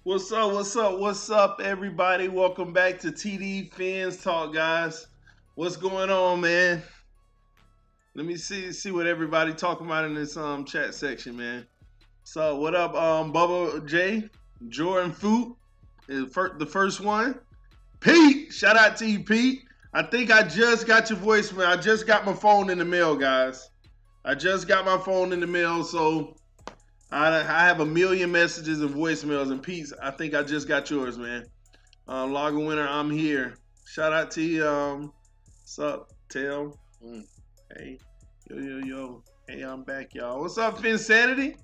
What's up? What's up? What's up, everybody? Welcome back to TD Fans Talk, guys. What's going on, man? Let me see what everybody talking about in this chat section, man. So, what up, Bubba J, Jordan Foot, is the first one. Pete, shout out to you, Pete. I think I just got your voicemail. I just got my phone in the mail, guys. I just got my phone in the mail, so I have a million messages and voicemails. And Pete, I think I just got yours, man. Logger winner, I'm here. Shout out to you. What's up, Tail? Hey, yo. Hey, I'm back, y'all. What's up, Finsanity?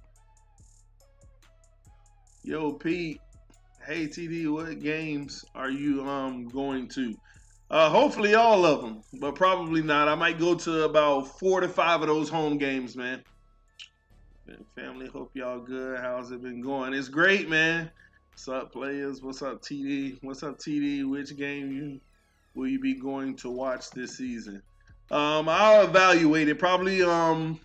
Yo, Pete. Hey, TD, what games are you going to? Hopefully all of them, but probably not. I might go to about 4 to 5 of those home games, man. Family, hope y'all good. How's it been going? It's great, man. What's up, players? What's up, TD? What's up, TD? Which game will you be going to watch this season? I'll evaluate it. Probably 2 of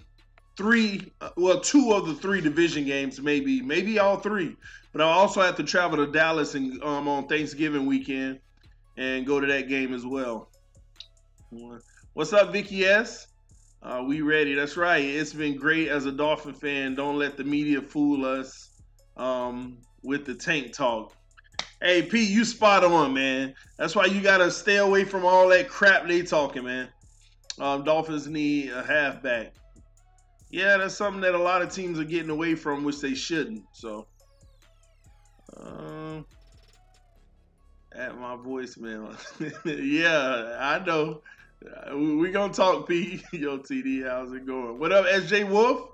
the 3 division games, maybe all 3. But I'll also have to travel to Dallas and on Thanksgiving weekend and go to that game as well. What's up, Vicky S? We ready. That's right. It's been great as a Dolphin fan. Don't let the media fool us with the tank talk. Hey, Pete, you spot on, man. That's why you got to stay away from all that crap they talking, man. Dolphins need a halfback. Yeah, that's something that a lot of teams are getting away from, which they shouldn't. So, at my voicemail. Yeah, I know. We gonna talk, Pete. Yo, TD, how's it going? What up, SJ Wolf?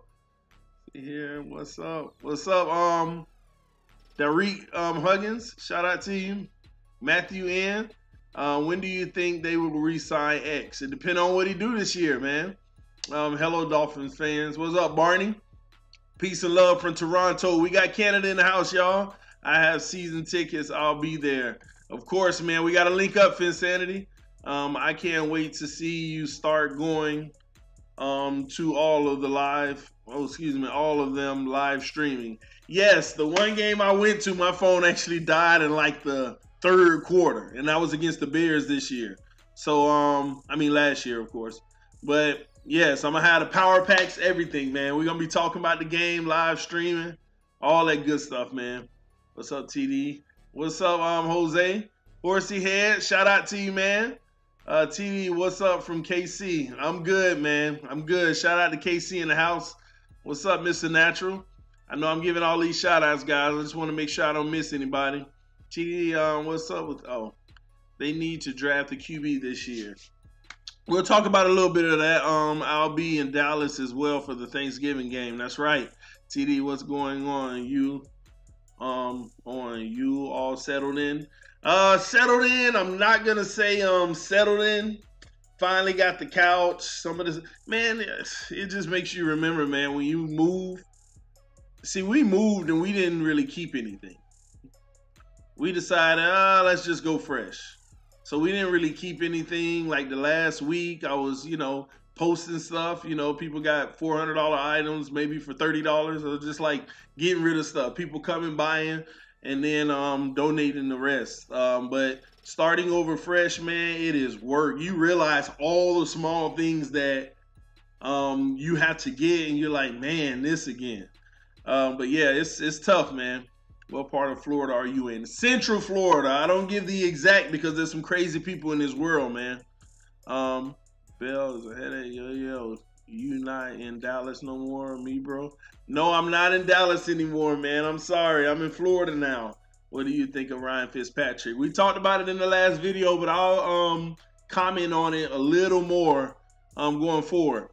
Here, what's up? What's up, Derek Huggins? Shout out to you. Matthew N. When do you think they will re-sign X? It depends on what he do this year, man. Hello, Dolphins fans. What's up, Barney? Peace and love from Toronto. We got Canada in the house, y'all. I have season tickets. I'll be there. Of course, man. We got to link up, Finsanity. I can't wait to see you start going to all of them live streaming. Yes, the one game I went to, my phone actually died in like the 3rd quarter, and that was against the Bears this year. So, last year, of course. But yes, I'm gonna have the power packs, everything, man. We're gonna be talking about the game, live streaming, all that good stuff, man. What's up, TD? What's up, Jose? Horsey Head, shout out to you, man. TD, what's up from KC? I'm good, man. I'm good. Shout out to KC in the house. What's up, Mr. Natural? I know I'm giving all these shout outs, guys. I just want to make sure I don't miss anybody. TD, what's up with, they need to draft a QB this year. We'll talk about a little bit of that. I'll be in Dallas as well for the Thanksgiving game. That's right. TD, what's going on? You all settled in? Settled in. I'm not gonna say settled in. Finally got the couch. Some of this, man, it just makes you remember, man, when you move. See, we moved and we didn't really keep anything. We decided, let's just go fresh. So we didn't really keep anything. Like the last week, I was, posting stuff. People got $400 items, maybe for $30. Or just like getting rid of stuff. People coming, buying, and then donating the rest. But starting over fresh, man, it is work. You realize all the small things that you have to get, and you're like, man, this again. But yeah, it's tough, man. What part of Florida are you in? Central Florida. I don't give the exact because there's some crazy people in this world, man. Bell is a headache. Yo. You not in Dallas no more, me, bro? No, I'm not in Dallas anymore, man. I'm sorry. I'm in Florida now. What do you think of Ryan Fitzpatrick? We talked about it in the last video, but I'll comment on it a little more going forward.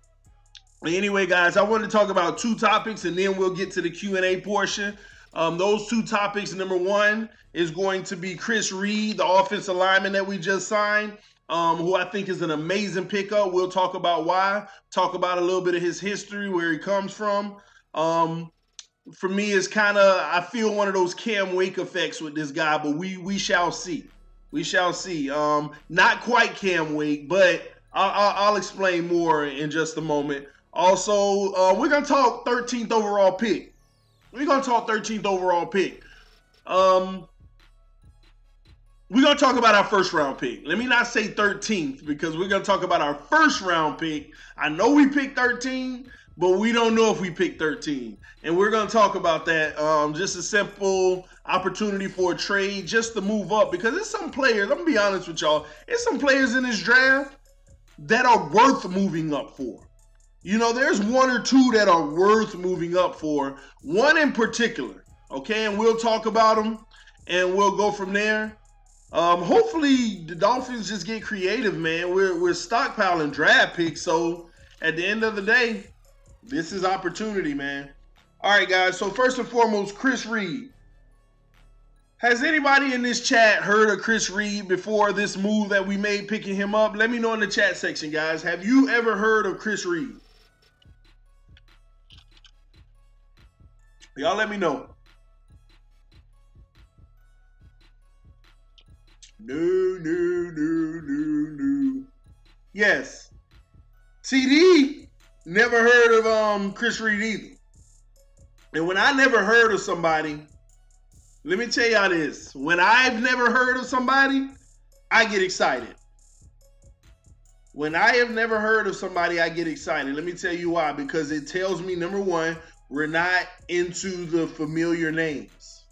Anyway, guys, I wanted to talk about 2 topics, and then we'll get to the Q&A portion. Those 2 topics, number 1 is going to be Chris Reed, the offensive lineman that we just signed, who I think is an amazing pickup. We'll talk about why, talk about a little bit of his history, where he comes from. For me, it's kind of, I feel one of those Cam Wake effects with this guy, but we shall see. We shall see. Not quite Cam Wake, but I'll explain more in just a moment. Also, we're going to talk 13th overall pick. We're going to talk 13th overall pick. Um, we're going to talk about our first round pick. Let me not say 13th because we're going to talk about our first round pick. I know we picked 13, but we don't know if we picked 13. And we're going to talk about that. Just a simple opportunity for a trade just to move up because there's some players, I'm going to be honest with y'all, there's some players in this draft that are worth moving up for. You know, there's one or two that are worth moving up for. One in particular, okay? And we'll talk about them and we'll go from there. Hopefully the Dolphins just get creative, man. We're stockpiling draft picks, so at the end of the day, this is opportunity, man. All right, guys. So first and foremost, Chris Reed. Has anybody in this chat heard of Chris Reed before this move that we made picking him up? Let me know in the chat section, guys. Have you ever heard of Chris Reed? Y'all let me know. No. Yes. TD never heard of Chris Reed either. And when I never heard of somebody, let me tell y'all this. When I've never heard of somebody, I get excited. When I have never heard of somebody, I get excited. Let me tell you why. Because it tells me, number one, we're not into the familiar names.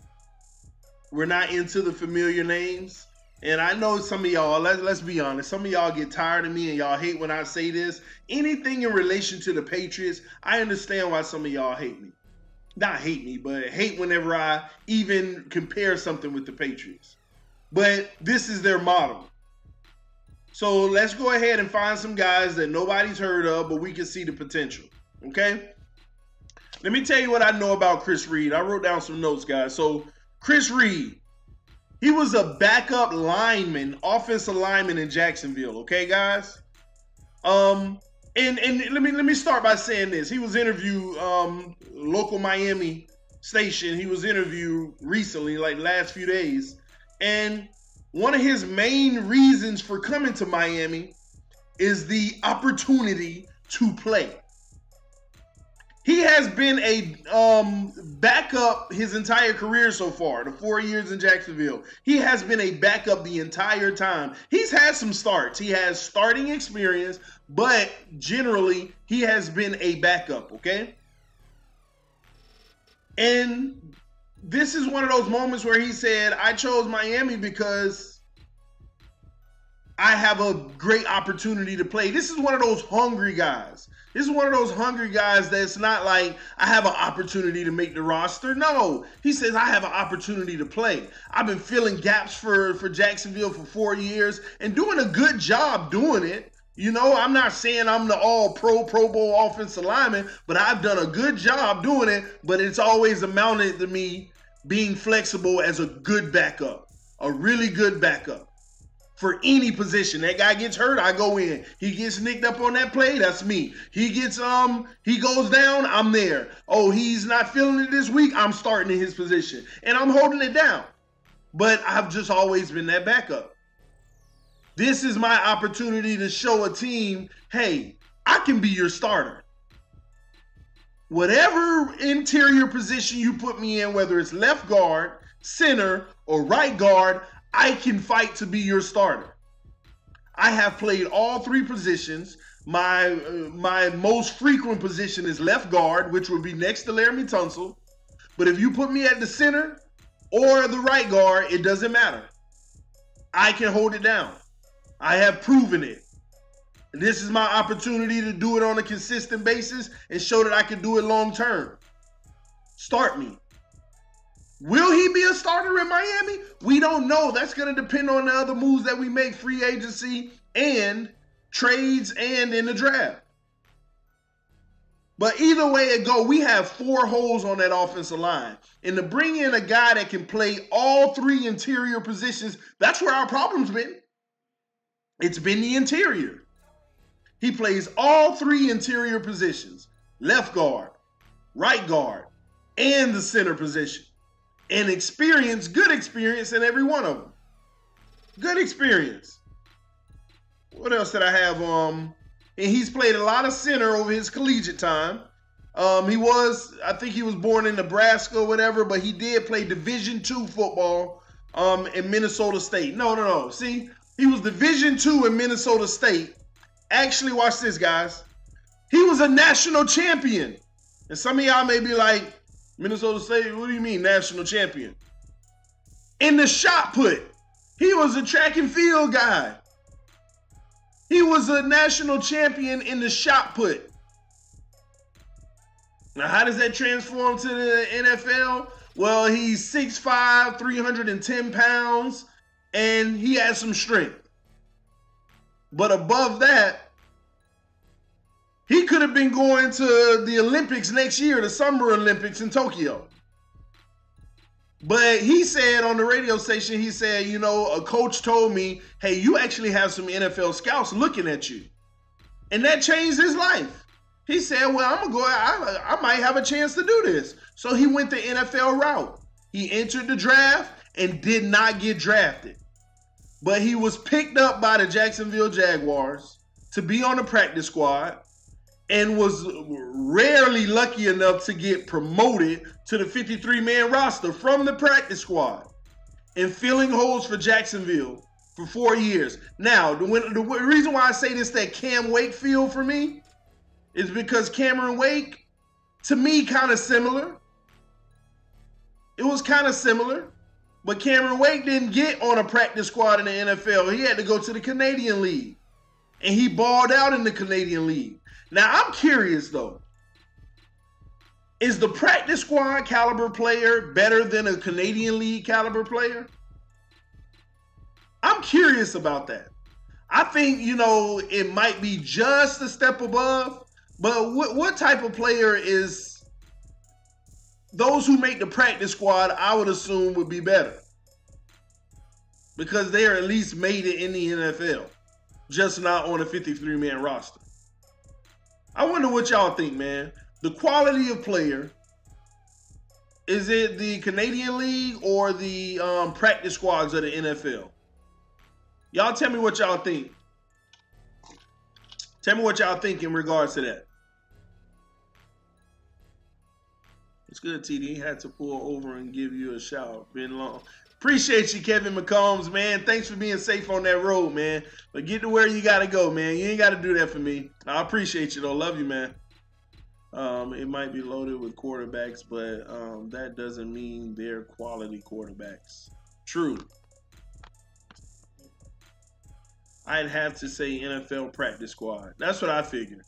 We're not into the familiar names. And I know some of y'all, let's be honest, some of y'all get tired of me and y'all hate when I say this. Anything in relation to the Patriots, I understand why some of y'all hate me. Not hate me, but hate whenever I even compare something with the Patriots. But this is their model. So let's go ahead and find some guys that nobody's heard of, but we can see the potential. Okay? Let me tell you what I know about Chris Reed. I wrote down some notes, guys. So Chris Reed, he was a backup lineman, offensive lineman in Jacksonville. Okay, guys? And let me start by saying this. He was interviewed, local Miami station. He was interviewed recently, like last few days. And one of his main reasons for coming to Miami is the opportunity to play. He has been a backup his entire career so far, the 4 years in Jacksonville. He has been a backup the entire time. He's had some starts. He has starting experience, but generally, he has been a backup, okay? And this is one of those moments where he said, I chose Miami because I have a great opportunity to play. This is one of those hungry guys. This is one of those hungry guys that's not like, I have an opportunity to make the roster. No, he says, I have an opportunity to play. I've been filling gaps for Jacksonville for 4 years and doing a good job doing it. You know, I'm not saying I'm the all-pro, Pro Bowl offensive lineman, but I've done a good job doing it, but it's always amounted to me being flexible as a good backup, a really good backup. For any position. That guy gets hurt, I go in. He gets nicked up on that play, that's me. He gets he goes down, I'm there. Oh, he's not feeling it this week, I'm starting in his position. And I'm holding it down. But I've just always been that backup. This is my opportunity to show a team, hey, I can be your starter. Whatever interior position you put me in, whether it's left guard, center, or right guard, I can fight to be your starter. I have played all three positions. My most frequent position is left guard, which would be next to Laramie Tunsil. But if you put me at the center or the right guard, it doesn't matter. I can hold it down. I have proven it. This is my opportunity to do it on a consistent basis and show that I can do it long term. Start me. Will he be a starter in Miami? We don't know. That's going to depend on the other moves that we make, free agency and trades and in the draft. But either way it go, we have 4 holes on that offensive line. And to bring in a guy that can play all 3 interior positions, that's where our problem's been. It's been the interior. He plays all 3 interior positions, left guard, right guard, and the center position. And experience, good experience in every one of them. Good experience. What else did I have? And he's played a lot of center over his collegiate time. I think he was born in Nebraska or whatever, but he did play Division II football in Minnesota State. No. See, he was Division II in Minnesota State. Actually, watch this, guys. He was a national champion. And some of y'all may be like, Minnesota State, what do you mean national champion? In the shot put. He was a track and field guy. He was a national champion in the shot put. Now, how does that transform to the NFL? Well, he's 6'5", 310 pounds, and he has some strength. But above that, he could have been going to the Olympics next year, the Summer Olympics in Tokyo. But he said on the radio station, he said, you know, a coach told me, hey, you actually have some NFL scouts looking at you. And that changed his life. He said, well, I might have a chance to do this. So he went the NFL route. He entered the draft and did not get drafted. But he was picked up by the Jacksonville Jaguars to be on the practice squad and was rarely lucky enough to get promoted to the 53-man roster from the practice squad and filling holes for Jacksonville for 4 years. Now, the reason why I say this, that Cam Wakefield for me, is because Cameron Wake, to me, kind of similar. It was kind of similar. But Cameron Wake didn't get on a practice squad in the NFL. He had to go to the Canadian League. And he balled out in the Canadian League. Now, I'm curious, though. Is the practice squad caliber player better than a Canadian League caliber player? I'm curious about that. I think, you know, it might be just a step above. But what type of player is those who make the practice squad, I would assume, would be better. Because they are at least made it in the NFL. Just not on a 53-man roster. I wonder what y'all think, man. The quality of player, is it the Canadian League or the practice squads of the NFL? Y'all tell me what y'all think. Tell me what y'all think in regards to that. It's good, TD. Had to pull over and give you a shout. Been long. Appreciate you, Kevin McCombs, man. Thanks for being safe on that road, man. But get to where you got to go, man. You ain't got to do that for me. I appreciate you, though. Love you, man. It might be loaded with quarterbacks, but that doesn't mean they're quality quarterbacks. True. I'd have to say NFL practice squad. That's what I figure.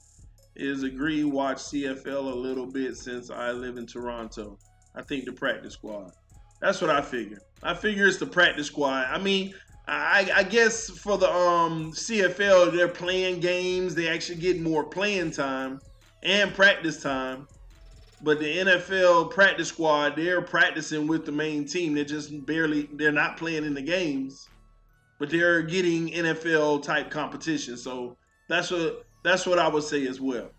Is agree, watch CFL a little bit since I live in Toronto. I think the practice squad. That's what I figure. I figure it's the practice squad. I mean, I guess for the CFL, they're playing games. They actually get more playing time and practice time. But the NFL practice squad, they're practicing with the main team. They're not playing in the games, but they're getting NFL type competition. So that's what I would say as well.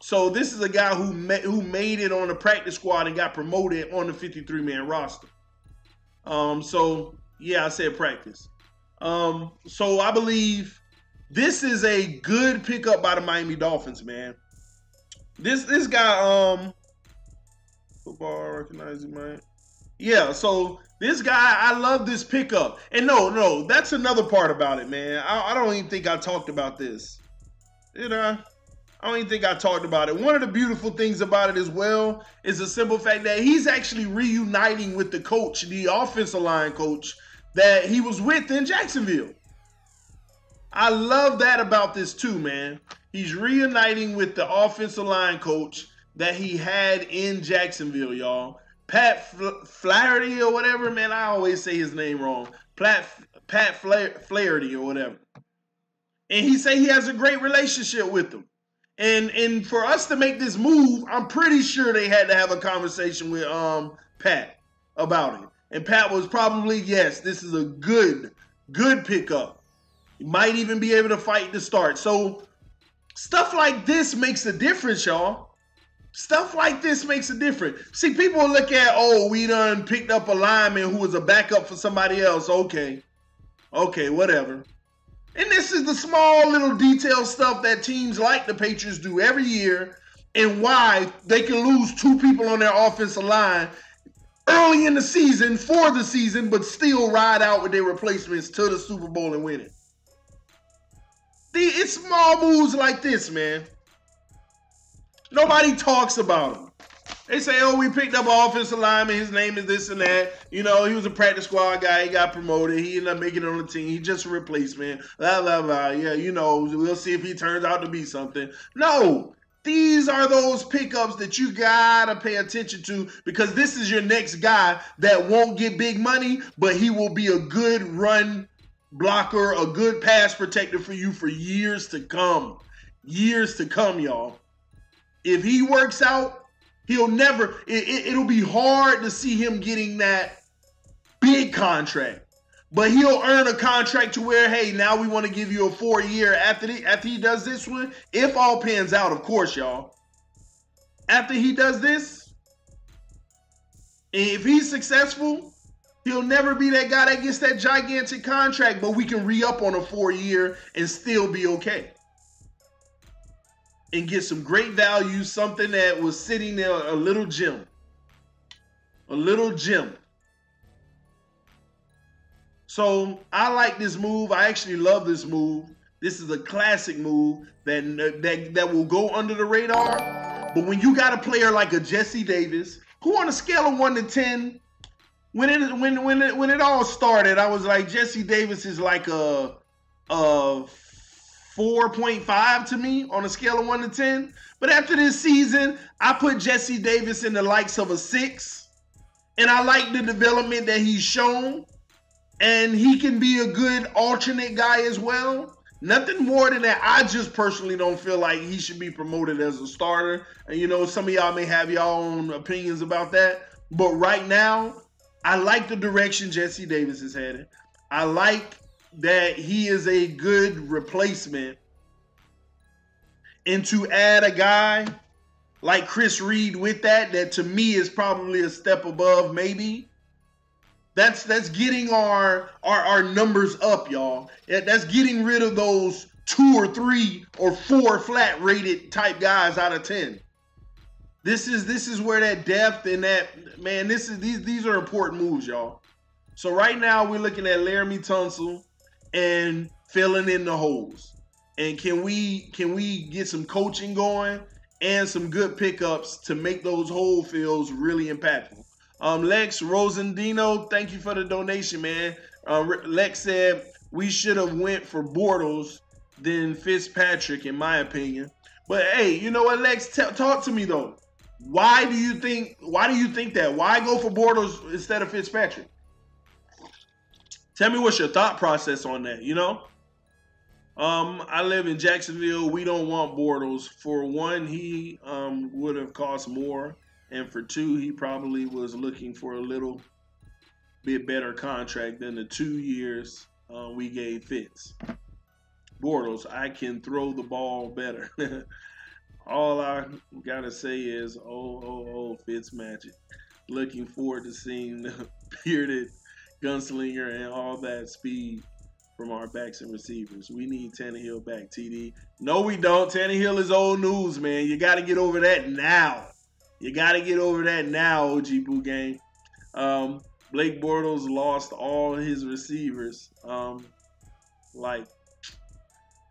So this is a guy who made it on the practice squad and got promoted on the 53-man roster. So yeah, I said practice. So I believe this is a good pickup by the Miami Dolphins, man. This guy, football recognizing, man. Yeah, so this guy, I love this pickup. And no, that's another part about it, man. I don't even think I talked about this. You know, I don't even think I talked about it. One of the beautiful things about it as well is the simple fact that he's actually reuniting with the coach, the offensive line coach that he was with in Jacksonville. I love that about this too, man. He's reuniting with the offensive line coach that he had in Jacksonville, y'all. Pat Flaherty or whatever, man. I always say his name wrong. Pat Flaherty or whatever. And he say he has a great relationship with them. And for us to make this move, I'm pretty sure they had to have a conversation with Pat about it. And Pat was probably, yes, this is a good pickup. He might even be able to fight to start. So stuff like this makes a difference, y'all. Stuff like this makes a difference. See, people look at, oh, we done picked up a lineman who was a backup for somebody else. Okay, whatever. And this is the small little detail stuff that teams like the Patriots do every year and why they can lose 2 people on their offensive line early in the season, for the season, but still ride out with their replacements to the Super Bowl and win it. It's small moves like this, man. Nobody talks about them. They say, oh, we picked up an offensive lineman. His name is this and that. You know, he was a practice squad guy. He got promoted. He ended up making it on the team. He's just a replacement. Blah, blah, blah. Yeah, you know, we'll see if he turns out to be something. No. These are those pickups that you got to pay attention to, because this is your next guy that won't get big money, but he will be a good run blocker, a good pass protector for you for years to come. Years to come, y'all. If he works out, he'll never, it'll be hard to see him getting that big contract. But he'll earn a contract to where, hey, now we want to give you a 4-year after he does this one. If all pans out, of course, y'all. After he does this, and if he's successful, he'll never be that guy that gets that gigantic contract, but we can re-up on a 4-year and still be okay. And get some great value, something that was sitting there, a little gem. A little gem. So I like this move. I actually love this move. This is a classic move that will go under the radar. But when you got a player like a Jesse Davis, who on a scale of 1 to 10, when it all started, I was like, Jesse Davis is like a 4.5 to me on a scale of 1 to 10. But after this season, I put Jesse Davis in the likes of a 6. And I like the development that he's shown. And he can be a good alternate guy as well. Nothing more than that. I just personally don't feel like he should be promoted as a starter. And, you know, some of y'all may have your own opinions about that. But right now, I like the direction Jesse Davis is headed. I like that he is a good replacement. And to add a guy like Chris Reed with that to me is probably a step above, maybe. That's getting our numbers up, y'all. That's getting rid of those 2 or 3 or 4 flat rated type guys out of 10. This is where that depth and that, man, these are important moves, y'all. So right now we're looking at Laramie Tunsil and filling in the holes. And can we get some coaching going and some good pickups to make those hole fills really impactful? Lex Rosendino, thank you for the donation, man. Lex said we should have went for Bortles than Fitzpatrick, in my opinion. But hey, you know what, Lex? Talk to me though. Why do you think that? Why go for Bortles instead of Fitzpatrick? Tell me what's your thought process on that. You know, I live in Jacksonville. We don't want Bortles. For one, he would have cost more. And for 2, he probably was looking for a little bit better contract than the 2 years we gave Fitz. Bortles, I can throw the ball better. All I got to say is, oh, Fitz magic. Looking forward to seeing the bearded gunslinger and all that speed from our backs and receivers. We need Tannehill back, TD. No, we don't. Tannehill is old news, man. You got to get over that now. You got to get over that now, OG Boo Gang. Blake Bortles lost all his receivers.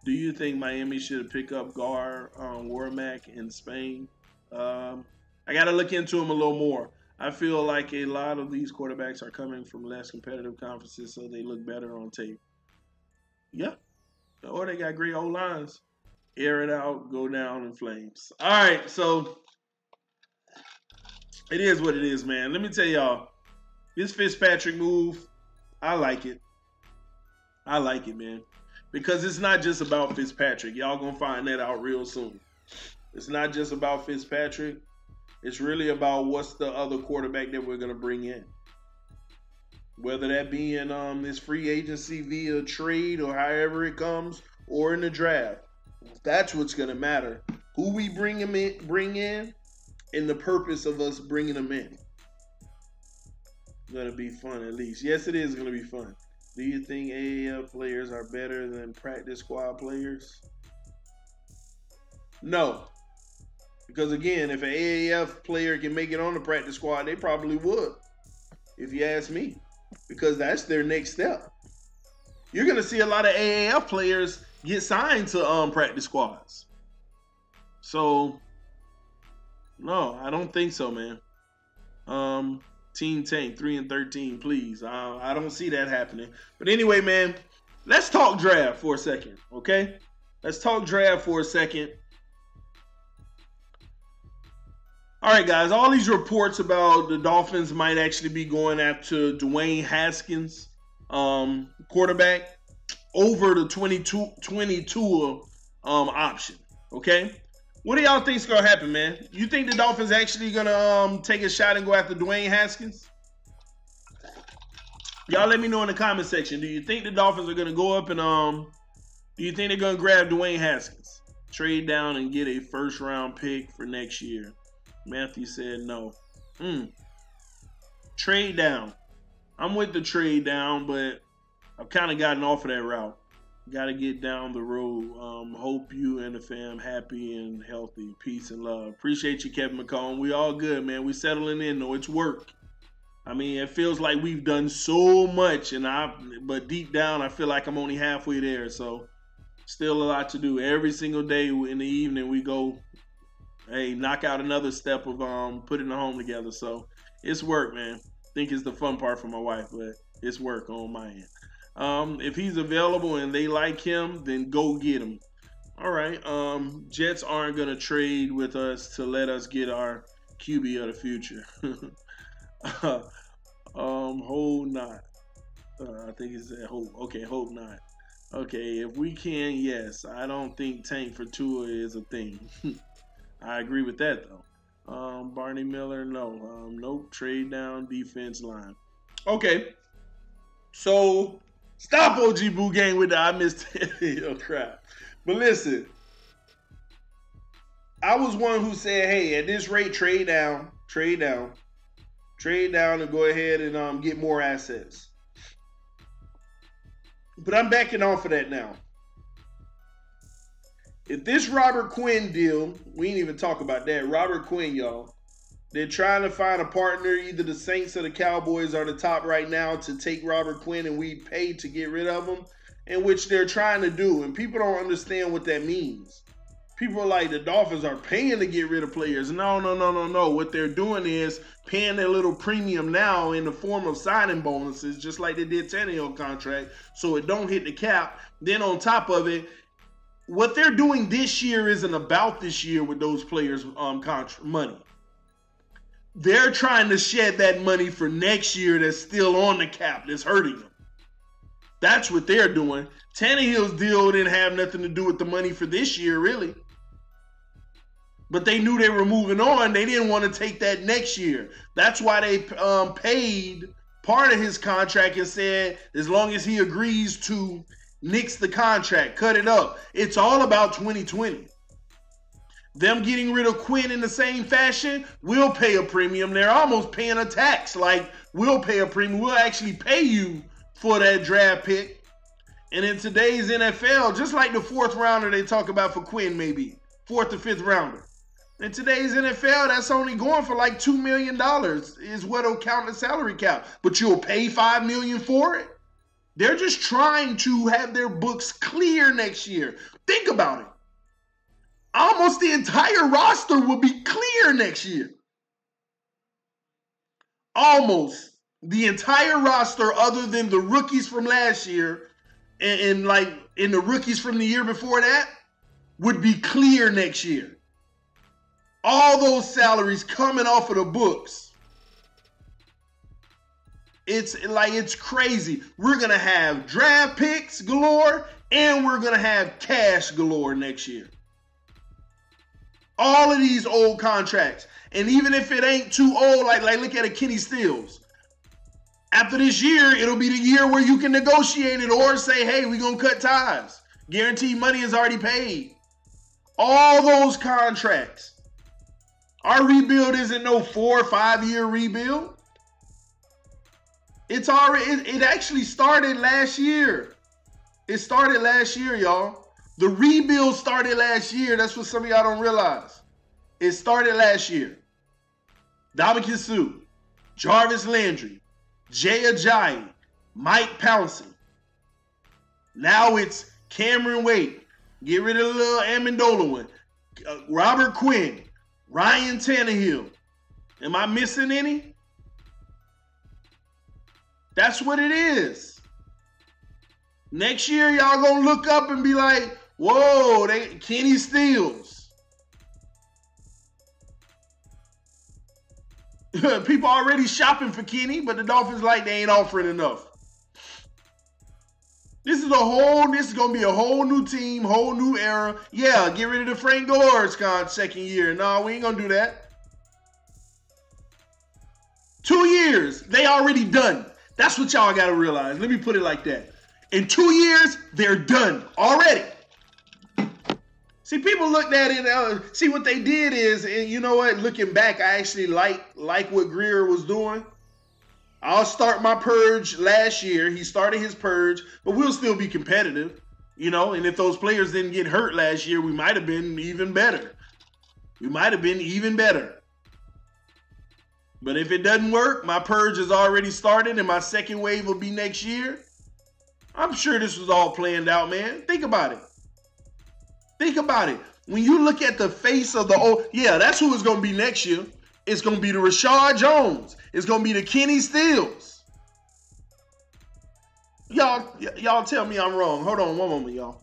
Do you think Miami should pick up Gar Warmack in Spain? I got to look into him a little more. I feel like a lot of these quarterbacks are coming from less competitive conferences, so they look better on tape. Yeah. Or they got great O-lines. Air it out, go down in flames. All right, so it is what it is, man. Let me tell y'all, this Fitzpatrick move, I like it. I like it, man. Because it's not just about Fitzpatrick. Y'all gonna find that out real soon. It's not just about Fitzpatrick. It's really about what's the other quarterback that we're gonna bring in. Whether that be in this free agency via trade or however it comes, or in the draft. That's what's gonna matter. Who we bring in, and the purpose of us bringing them in. Gonna be fun at least. Yes, it is gonna be fun. Do you think AAF players are better than practice squad players? No. Because again, if an AAF player can make it on the practice squad, they probably would, if you ask me, because that's their next step. You're going to see a lot of AAF players get signed to practice squads. So, no, I don't think so, man. Team Tank 3-13, please. I don't see that happening. But anyway, man, let's talk draft for a second, okay? Let's talk draft for a second. All right, guys, all these reports about the Dolphins might actually be going after Dwayne Haskins, quarterback, over the 2022 option, okay? What do y'all think is going to happen, man? You think the Dolphins actually going to take a shot and go after Dwayne Haskins? Y'all let me know in the comment section. Do you think the Dolphins are going to go up and do you think they're going to grab Dwayne Haskins? Trade down and get a first-round pick for next year. Matthew said no. Trade down. I'm with the trade down, but I've kind of gotten off of that route. Got to get down the road. Hope you and the fam happy and healthy. Peace and love. Appreciate you, Kevin McComb. We all good, man. We settling in, though. It's work. I mean, it feels like we've done so much, but deep down, I feel like I'm only halfway there. So, still a lot to do. Every single day in the evening, we go, hey, knock out another step of putting the home together. So, it's work, man. I think it's the fun part for my wife, but it's work on my end. If he's available and they like him, then go get him. All right. Jets aren't going to trade with us to let us get our QB of the future. Hope not. I think it's that hope. Okay, hope not. Okay, if we can, yes. I don't think tank for Tua is a thing. I agree with that, though. Barney Miller, no. Nope. Trade down defense line. Okay. So, stop OG Boo Gang with the I missed it. Oh, crap. But listen. I was one who said, hey, at this rate, trade down. Trade down. Trade down and go ahead and get more assets. But I'm backing off of that now. If this Robert Quinn deal, we ain't even talk about that. Robert Quinn, y'all. They're trying to find a partner. Either the Saints or the Cowboys are the top right now to take Robert Quinn, and we paid to get rid of him, in which they're trying to do. And people don't understand what that means. People are like, the Dolphins are paying to get rid of players. No. What they're doing is paying their little premium now in the form of signing bonuses, just like they did Tannehill contract, so it don't hit the cap. Then on top of it, what they're doing this year isn't about this year with those players' money. They're trying to shed that money for next year that's still on the cap, that's hurting them. That's what they're doing. Tannehill's deal didn't have nothing to do with the money for this year, really. But they knew they were moving on. They didn't want to take that next year. That's why they paid part of his contract and said, as long as he agrees to nix the contract, cut it up. It's all about 2020. Them getting rid of Quinn in the same fashion, we'll pay a premium. They're almost paying a tax. Like, we'll pay a premium. We'll actually pay you for that draft pick. And in today's NFL, just like the fourth rounder they talk about for Quinn, maybe fourth or fifth rounder. In today's NFL, that's only going for like $2 million is what'll count the salary cap. But you'll pay $5 million for it? They're just trying to have their books clear next year. Think about it. Almost the entire roster will be clear next year. Almost the entire roster, other than the rookies from last year and the rookies from the year before that, would be clear next year. All those salaries coming off of the books. It's crazy. We're going to have draft picks galore, and we're going to have cash galore next year. All of these old contracts. And even if it ain't too old, like look at a Kenny Stills. After this year, it'll be the year where you can negotiate it or say, hey, we're going to cut ties. Guaranteed money is already paid. All those contracts. Our rebuild isn't no 4 or 5 year rebuild. It's already, it actually started last year. It started last year, y'all. The rebuild started last year. That's what some of y'all don't realize. It started last year. Ndamukong Suh, Jarvis Landry, Jay Ajayi, Mike Pouncey. Now it's Cameron Wake. Get rid of the little Amendola one. Robert Quinn, Ryan Tannehill. Am I missing any? That's what it is. Next year, y'all gonna look up and be like, whoa, Kenny Stills. People already shopping for Kenny, but the Dolphins like they ain't offering enough. This is gonna be a whole new team, whole new era. Yeah, get rid of the Frank Gore's second year. No, we ain't gonna do that. 2 years, they already done. That's what y'all gotta realize. Let me put it like that. In 2 years, they're done already. See, people looked at it. See, what they did is, and you know what? Looking back, I actually like what Greer was doing. I'll start my purge last year. He started his purge, but we'll still be competitive, you know. And if those players didn't get hurt last year, we might have been even better. We might have been even better. But if it doesn't work, my purge has already started, and my second wave will be next year. I'm sure this was all planned out, man. Think about it. Think about it. When you look at the face of yeah, that's who it's going to be next year. It's going to be the Rashad Jones. It's going to be the Kenny Stills. Y'all tell me I'm wrong. Hold on one moment, y'all.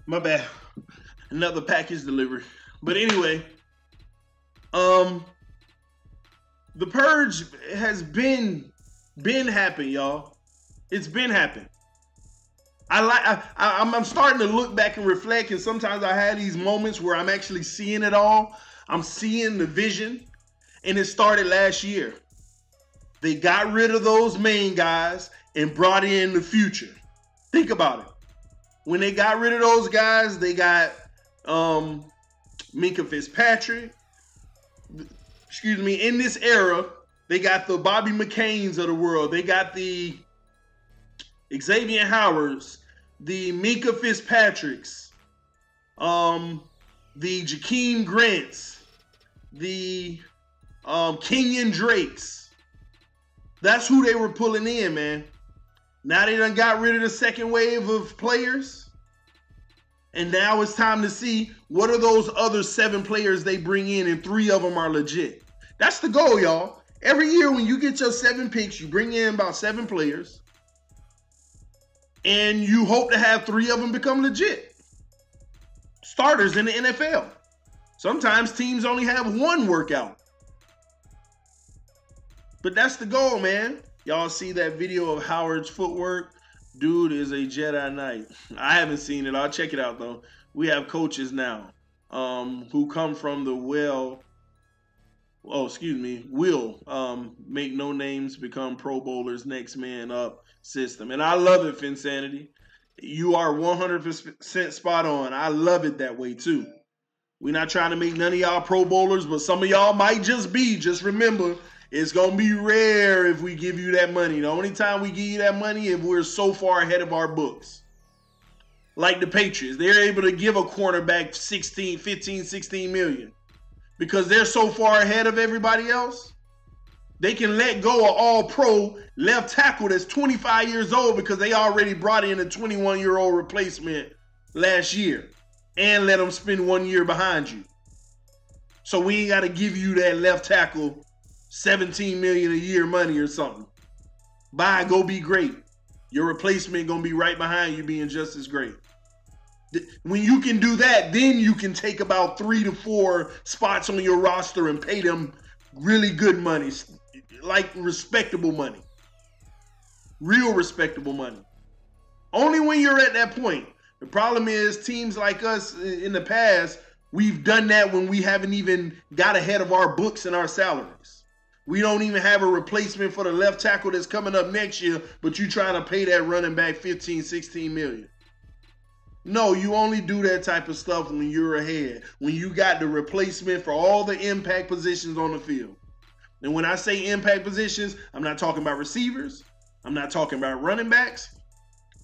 My bad. Another package delivery. But anyway, the purge has been happening, y'all. It's been happening. I'm starting to look back and reflect, and sometimes I have these moments where I'm actually seeing it all. I'm seeing the vision, and it started last year. They got rid of those main guys and brought in the future. Think about it. When they got rid of those guys, they got Minkah Fitzpatrick. Excuse me. In this era, they got the Bobby McCains of the world. They got the Xavier Howards, the Minkah Fitzpatricks, the Jakeem Grants, the Kenyon Drakes. That's who they were pulling in, man. Now they done got rid of the second wave of players. And now it's time to see what are those other 7 players they bring in, and 3 of them are legit. That's the goal, y'all. Every year when you get your 7 picks, you bring in about 7 players. And you hope to have 3 of them become legit starters in the NFL. Sometimes teams only have 1 workout. But that's the goal, man. Y'all see that video of Howard's footwork? Dude is a Jedi Knight. I haven't seen it. I'll check it out, though. We have coaches now who come from the will make no names become Pro Bowlers, next man up system. And I love it, Finsanity. You are 100% spot on. I love it that way, too. We're not trying to make none of y'all Pro Bowlers, but some of y'all might just be. Just remember, it's going to be rare if we give you that money. The only time we give you that money if we're so far ahead of our books. Like the Patriots. They're able to give a cornerback 16 million. Because they're so far ahead of everybody else. They can let go of all-pro left tackle that's 25 years old because they already brought in a 21-year-old replacement last year. And let them spend 1 year behind you. So we ain't got to give you that left tackle $17 million a year money or something. Bye, go be great. Your replacement gonna be right behind you being just as great. When you can do that, then you can take about 3 to 4 spots on your roster and pay them really good money, like respectable money. Real respectable money. Only when you're at that point. The problem is teams like us in the past, we've done that when we haven't even got ahead of our books and our salaries. We don't even have a replacement for the left tackle that's coming up next year, but you trying to pay that running back 15, 16 million. No, you only do that type of stuff when you're ahead, when you got the replacement for all the impact positions on the field. And when I say impact positions, I'm not talking about receivers. I'm not talking about running backs.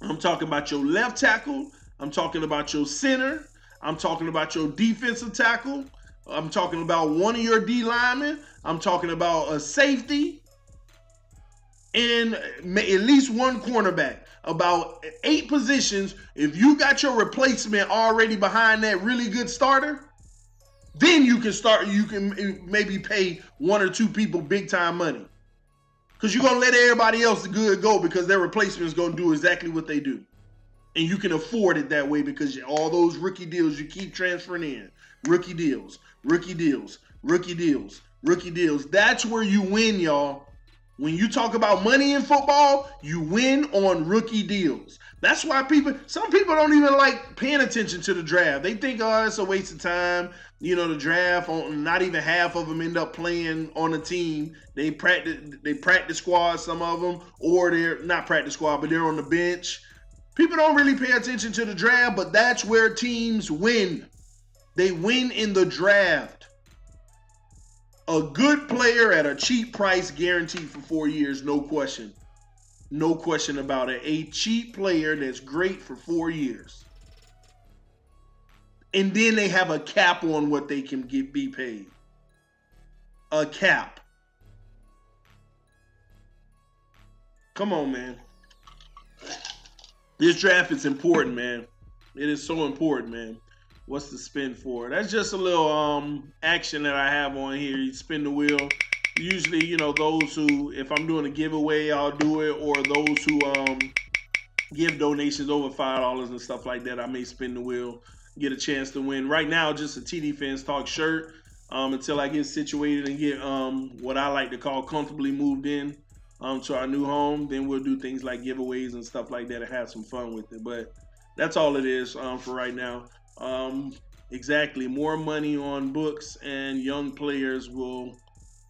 I'm talking about your left tackle. I'm talking about your center. I'm talking about your defensive tackle. I'm talking about one of your D linemen. I'm talking about a safety and at least one cornerback. About 8 positions. If you got your replacement already behind that really good starter, then you can start. You can maybe pay 1 or 2 people big time money, because you're gonna let everybody else good go because their replacement is gonna do exactly what they do, and you can afford it that way because all those rookie deals you keep transferring in, rookie deals, rookie deals, rookie deals, rookie deals. That's where you win, y'all. When you talk about money in football, you win on rookie deals. That's why some people don't even like paying attention to the draft. They think, oh, it's a waste of time. You know, the draft, not even half of them end up playing on a team. They practice squad, some of them, or they're not practice squad, but they're on the bench. People don't really pay attention to the draft, but that's where teams win. They win in the draft. A good player at a cheap price, guaranteed for 4 years, no question. No question about it. A cheap player that's great for 4 years. And then they have a cap on what they can be paid. A cap. Come on, man. This draft is important, man. It is so important, man. What's the spin for? That's just a little action that I have on here. You spin the wheel. Usually, you know, those who, if I'm doing a giveaway, I'll do it. Or those who give donations over $5 and stuff like that, I may spin the wheel, get a chance to win. Right now, just a TD Fans Talk shirt until I get situated and get what I like to call comfortably moved in to our new home. Then we'll do things like giveaways and stuff like that and have some fun with it. But that's all it is for right now. Exactly. More money on books, and young players will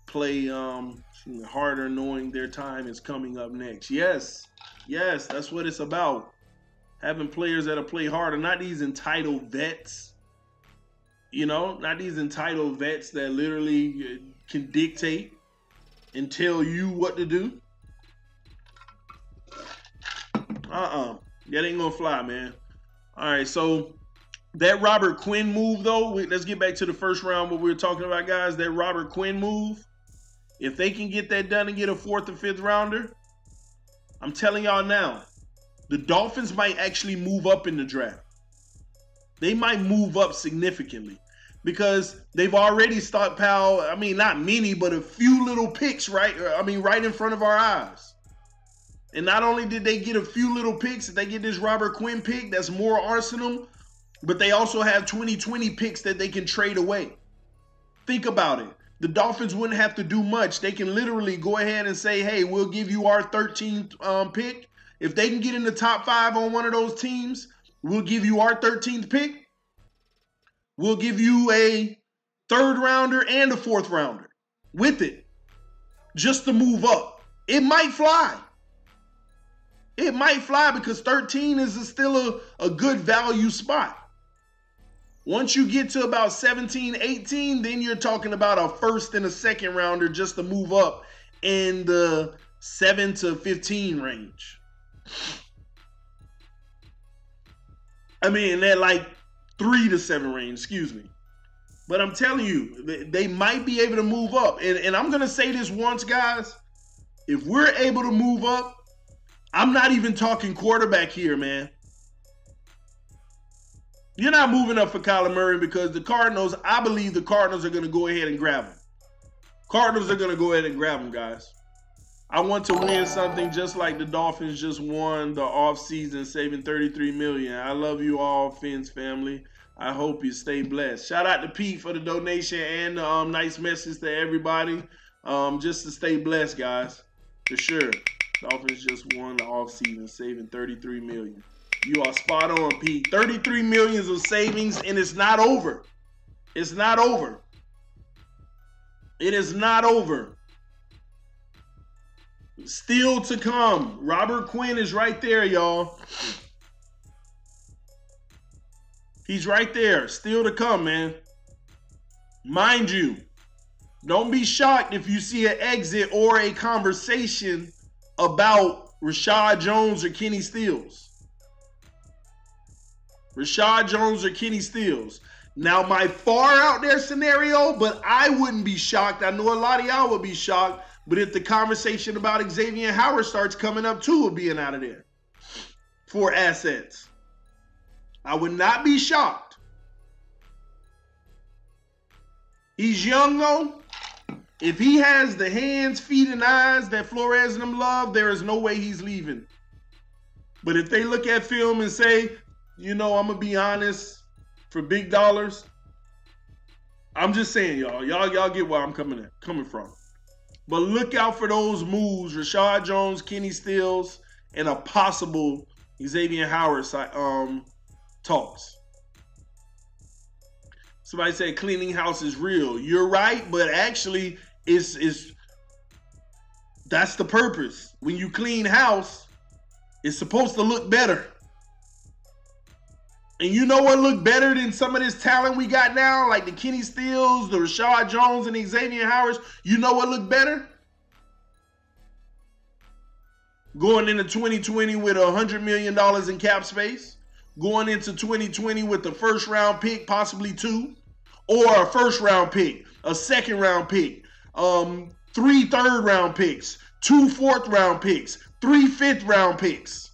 play harder knowing their time is coming up next. Yes, that's what it's about. Having players that'll play harder, not these entitled vets. You know, not these entitled vets that literally can dictate and tell you what to do. That ain't gonna fly, man. All right, so that Robert Quinn move, though, let's get back to the first round, what we were talking about, guys. That Robert Quinn move, if they can get that done and get a 4th or 5th rounder, I'm telling y'all now, the Dolphins might actually move up in the draft. They might move up significantly because they've already stockpiled, I mean, not many, but a few little picks, right? I mean, right in front of our eyes. And not only did they get a few little picks, if they get this Robert Quinn pick, that's more arsenal. But they also have 2020 picks that they can trade away. Think about it. The Dolphins wouldn't have to do much. They can literally go ahead and say, hey, we'll give you our 13th pick. If they can get in the top 5 on one of those teams, we'll give you our 13th pick. We'll give you a 3rd rounder and a 4th rounder with it, just to move up. It might fly. It might fly because 13 is still a good value spot. Once you get to about 17, 18, then you're talking about a 1st and a 2nd rounder just to move up in the 7 to 15 range. I mean, that like 3 to 7 range, excuse me. But I'm telling you, they might be able to move up. And I'm going to say this once, guys. If we're able to move up, I'm not even talking quarterback here, man. You're not moving up for Kyler Murray because the Cardinals, I believe the Cardinals are going to go ahead and grab him. Cardinals are going to go ahead and grab him, guys. I want to win something just like the Dolphins just won the offseason, saving $33 million. I love you all, Fins family. I hope you stay blessed. Shout out to Pete for the donation and the nice message to everybody. Just to stay blessed, guys, for sure. Dolphins just won the offseason, saving $33 million. You are spot on, Pete. 33 million of savings, and it's not over. It's not over. It is not over. Still to come. Robert Quinn is right there, y'all. He's right there. Still to come, man. Mind you, don't be shocked if you see an exit or a conversation about Rashad Jones or Kenny Stills. Rashad Jones or Kenny Stills. Now, my far out there scenario, but I wouldn't be shocked. I know a lot of y'all would be shocked, but if the conversation about Xavier Howard starts coming up too, of being out of there for assets, I would not be shocked. He's young though. If he has the hands, feet, and eyes that Flores and them love, there is no way he's leaving. But if they look at film and say, you know, I'm going to be honest, for big dollars, I'm just saying, y'all get where I'm coming from. But look out for those moves, Rashad Jones, Kenny Stills, and a possible Xavier Howard talks. Somebody said cleaning house is real. You're right, but actually, that's the purpose. When you clean house, it's supposed to look better. And you know what look better than some of this talent we got now? Like the Kenny Stills, the Rashad Jones, and the Xavier Howards. You know what look better? Going into 2020 with $100 million in cap space. Going into 2020 with the first round pick, possibly 2. Or a first round pick, a second round pick, 3 third round picks, 2 fourth round picks, 3 fifth round picks.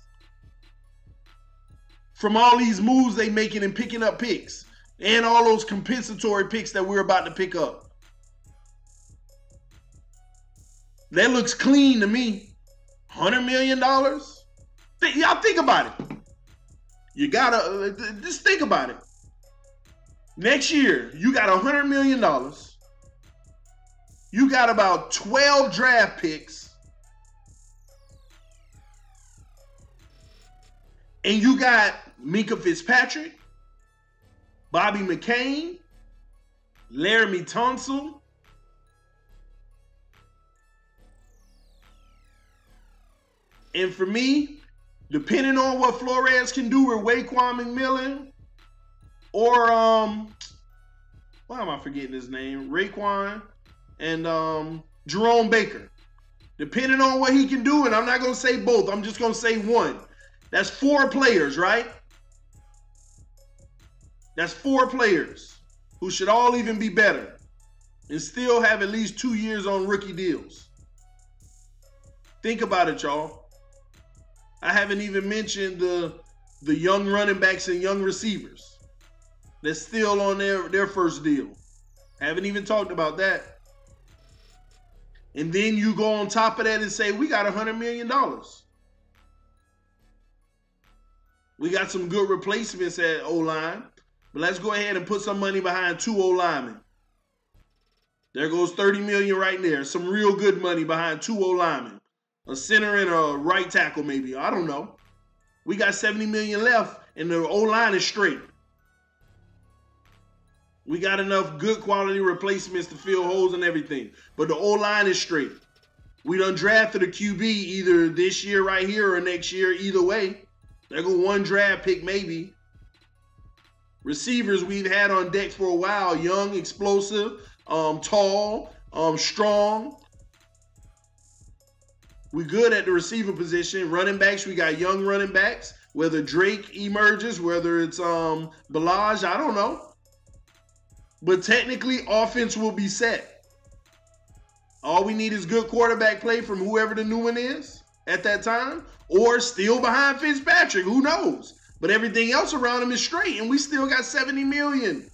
From all these moves they making and picking up picks. And all those compensatory picks that we're about to pick up. That looks clean to me. $100 million? Y'all think about it. You gotta, just think about it. Next year, you got $100 million. You got about 12 draft picks. And you got Minkah Fitzpatrick, Bobby McCain, Laramie Tunsil, and for me, depending on what Flores can do with Raekwon McMillan, or why am I forgetting his name? Raekwon and Jerome Baker. Depending on what he can do, and I'm not gonna say both, I'm just gonna say one. That's 4 players, right? That's 4 players who should all even be better and still have at least 2 years on rookie deals. Think about it, y'all. I haven't even mentioned the young running backs and young receivers that's still on their first deal. Haven't even talked about that. And then you go on top of that and say, we got $100 million. We got some good replacements at O-line, but let's go ahead and put some money behind 2 O-linemen. There goes $30 million right there. Some real good money behind 2 O-linemen. A center and a right tackle maybe. I don't know. We got $70 million left, and the O-line is straight. We got enough good quality replacements to fill holes and everything, but the O-line is straight. We done drafted a QB either this year right here or next year, either way. There go 1 draft pick maybe. Receivers we've had on deck for a while. Young, explosive, tall, strong. We good at the receiver position. Running backs, we got young running backs. Whether Drake emerges, whether it's Balaj, I don't know. But technically, offense will be set. All we need is good quarterback play from whoever the new one is at that time. Or still behind Fitzpatrick, who knows? But everything else around him is straight, and we still got $70 million.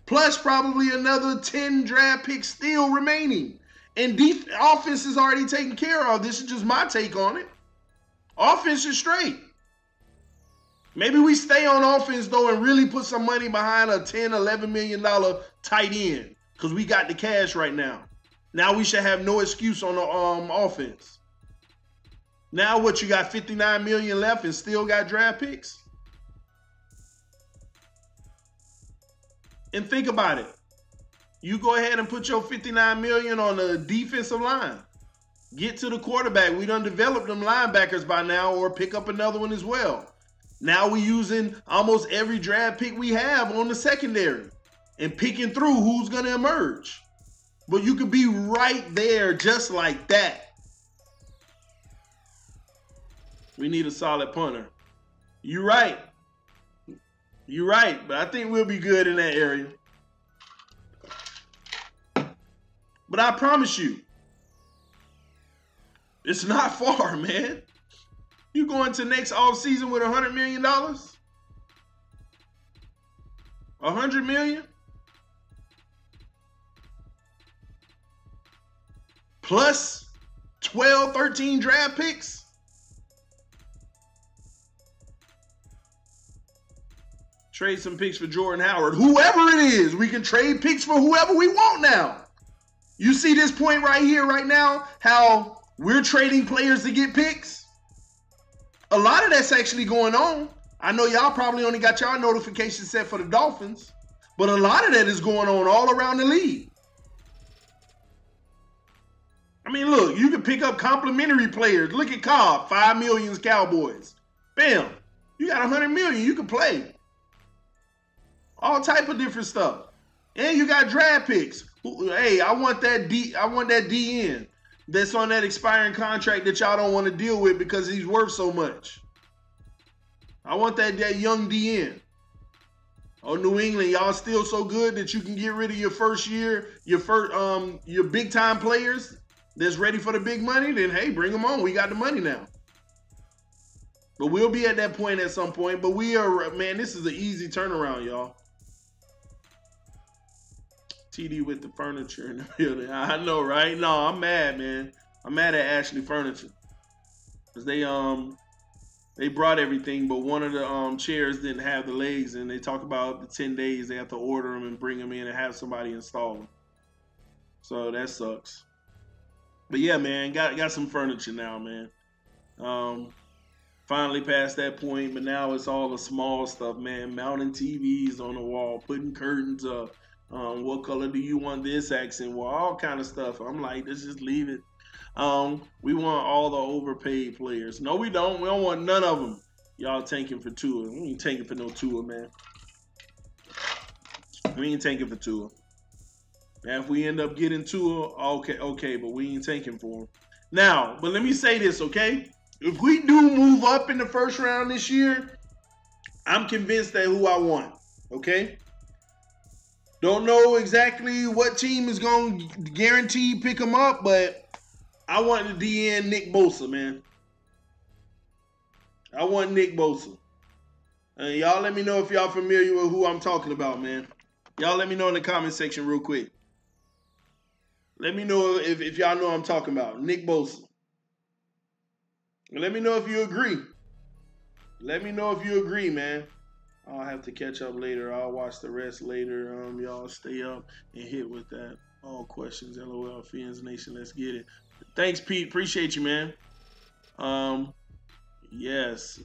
Plus probably another 10 draft picks still remaining. And offense is already taken care of. This is just my take on it. Offense is straight. Maybe we stay on offense, though, and really put some money behind a $10, $11 million tight end because we got the cash right now. Now we should have no excuse on the offense. Now what, you got $59 million left and still got draft picks? And think about it. You go ahead and put your $59 million on the defensive line. Get to the quarterback. We done developed them linebackers by now, or pick up another one as well. Now we using almost every draft pick we have on the secondary and picking through who's going to emerge. But you could be right there just like that. We need a solid punter. You're right. You're right, but I think we'll be good in that area. But I promise you, it's not far, man. You going to next offseason with $100 million? $100 million? Plus 12, 13 draft picks? Trade some picks for Jordan Howard. Whoever it is, we can trade picks for whoever we want now. You see this point right here, right now, how we're trading players to get picks? A lot of that's actually going on. I know y'all probably only got y'all notifications set for the Dolphins, but a lot of that is going on all around the league. I mean, look, you can pick up complimentary players. Look at Cobb, $5 million Cowboys. Bam, you got $100 million. You can play. All type of different stuff. And you got draft picks. Hey, I want that DN that's on that expiring contract that y'all don't want to deal with because he's worth so much. I want that young DN. Oh, New England, y'all still so good that you can get rid of your first year, your big time players that's ready for the big money. Then hey, bring them on. We got the money now. But we'll be at that point at some point. But we are, man, this is an easy turnaround, y'all. TD with the furniture in the building. I know, right? No, I'm mad, man. I'm mad at Ashley Furniture. Because they brought everything, but one of the chairs didn't have the legs, and they talk about the 10 days they have to order them and bring them in and have somebody install them. So that sucks. But yeah, man, got some furniture now, man. Finally past that point, but now it's all the small stuff, man. Mounting TVs on the wall, putting curtains up. What color do you want this accent? Well, all kind of stuff. I'm like, let's just leave it. We want all the overpaid players. No, we don't. We don't want none of them. Y'all tanking for Tua. We ain't tanking for no Tua, man. We ain't tanking for Tua. And if we end up getting Tua, okay, but we ain't tanking for him. Now, but let me say this, okay? If we do move up in the first round this year, I'm convinced that who I want, okay? Don't know exactly what team is going to guarantee pick him up, but I want the DN Nick Bosa, man. I want Nick Bosa. And y'all let me know if y'all familiar with who I'm talking about, man. Y'all let me know in the comment section real quick. Let me know if y'all know what I'm talking about. Nick Bosa. And let me know if you agree. Let me know if you agree, man. I'll have to catch up later. I'll watch the rest later. Y'all stay up and hit with that. All questions, LOL, Fiends Nation. Let's get it. Thanks, Pete. Appreciate you, man. Yes.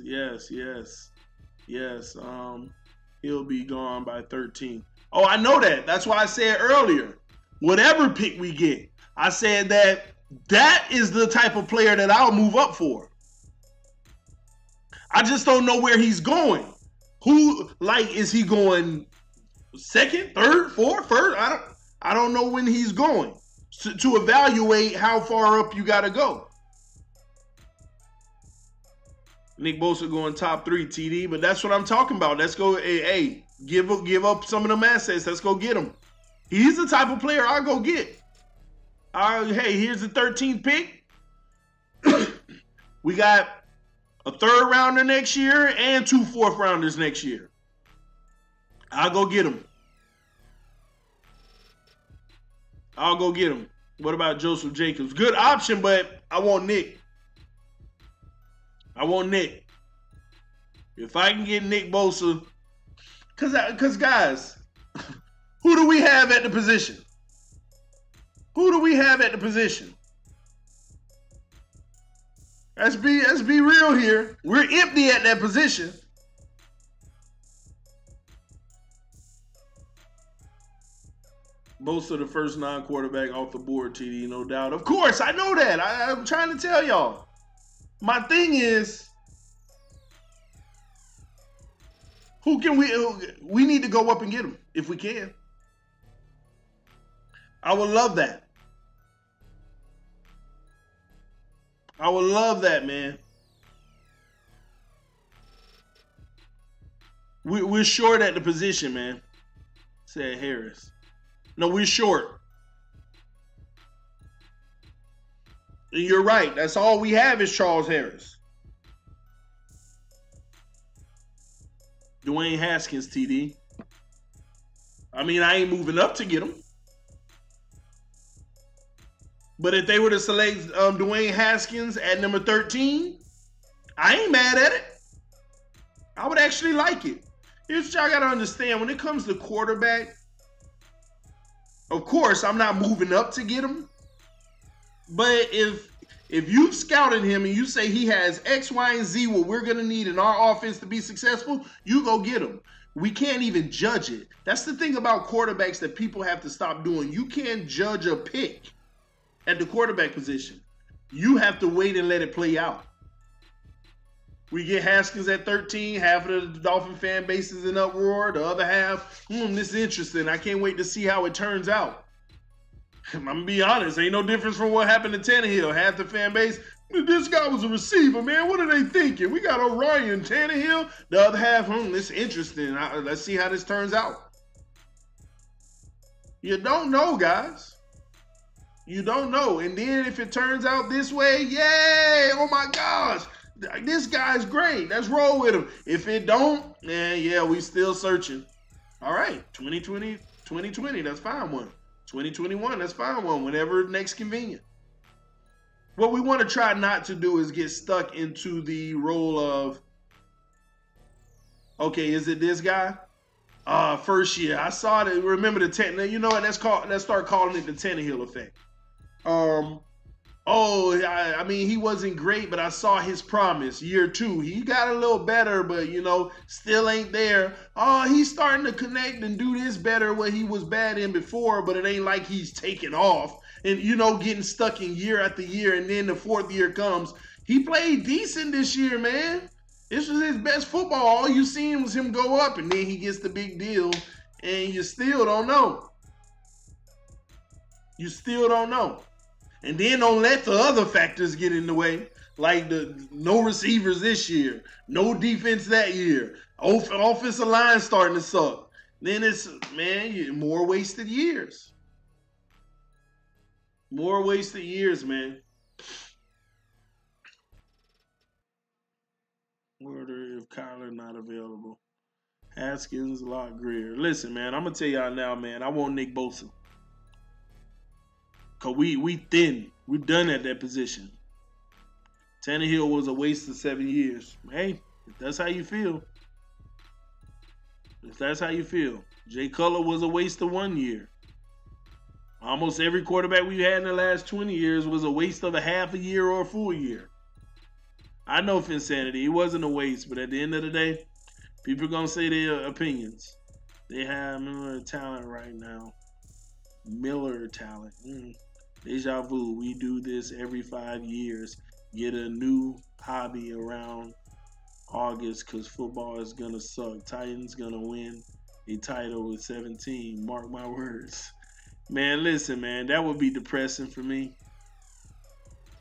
He'll be gone by 13. Oh, I know that. That's why I said earlier, whatever pick we get, I said that is the type of player that I'll move up for. I just don't know where he's going. Is he going second, third, fourth, first? I don't know when he's going to evaluate how far up you got to go. Nick Bosa going top 3, TD, but that's what I'm talking about. Let's go, hey, give up some of them assets. Let's go get him. He's the type of player I'll go get. Hey, here's the 13th pick. We got a 3rd rounder next year and 2 4th rounders next year. I'll go get him. What about Joseph Jacobs? Good option, but I want Nick. If I can get Nick Bosa, because guys, who do we have at the position? Let's be real here. We're empty at that position. Most of the first non-quarterback off the board, TD, no doubt. Of course, I know that. I'm trying to tell y'all. My thing is, who we need to go up and get him if we can. I would love that. I would love that, man. We're short at the position, man, said Harris. No, we're short. And you're right. That's all we have is Charles Harris. Dwayne Haskins, TD. I mean, I ain't moving up to get him. But if they were to select Dwayne Haskins at number 13, I ain't mad at it. I would actually like it. Here's what y'all got to understand. When it comes to quarterback, of course, I'm not moving up to get him. But if you've scouted him and you say he has X, Y, and Z, what we're going to need in our offense to be successful, you go get him. We can't even judge it. That's the thing about quarterbacks that people have to stop doing. You can't judge a pick at the quarterback position. You have to wait and let it play out. We get Haskins at 13. Half of the Dolphin fan base is in uproar. The other half, this is interesting. I can't wait to see how it turns out. I'm going to be honest. Ain't no difference from what happened to Tannehill. Half the fan base, this guy was a receiver, man. What are they thinking? We got Orion Tannehill. The other half, this is interesting. Let's see how this turns out. You don't know, guys. You don't know. And then if it turns out this way, yay! Oh, my gosh. This guy's great. Let's roll with him. If it don't, yeah, we still searching. All right, 2020, that's fine one. 2021, that's fine one. Whenever next convenient. What we want to try not to do is get stuck into the role of, okay, is it this guy? First year, I saw it. Remember the Tannehill? You know what? Let's start calling it the Tannehill effect. I mean, he wasn't great, but I saw his promise. Year 2, he got a little better, but, still ain't there. Oh, he's starting to connect and do this better what he was bad in before, but it ain't like he's taking off and, getting stuck in year after year, and then the 4th year comes. He played decent this year, man. This was his best football. All you seen was him go up, and then he gets the big deal, and you still don't know. You still don't know. And then don't let the other factors get in the way, like no receivers this year, no defense that year, offensive line starting to suck. Then it's, more wasted years. More wasted years, man. Order if Kyler not available. Haskins, Locke, Greer. Listen, man, I'm going to tell y'all now, man, I want Nick Bosa. Because we thin. We're done at that position. Tannehill was a waste of 7 years. Hey, if that's how you feel. If that's how you feel. Jay Cutler was a waste of 1 year. Almost every quarterback we've had in the last 20 years was a waste of a half a year or a full year. I know Finsanity. He wasn't a waste, but at the end of the day, people are going to say their opinions. They have Miller talent right now. Miller talent. Deja vu. We do this every 5 years. Get a new hobby around August because football is going to suck. Titans going to win a title with 17. Mark my words. Man, listen, man. That would be depressing for me.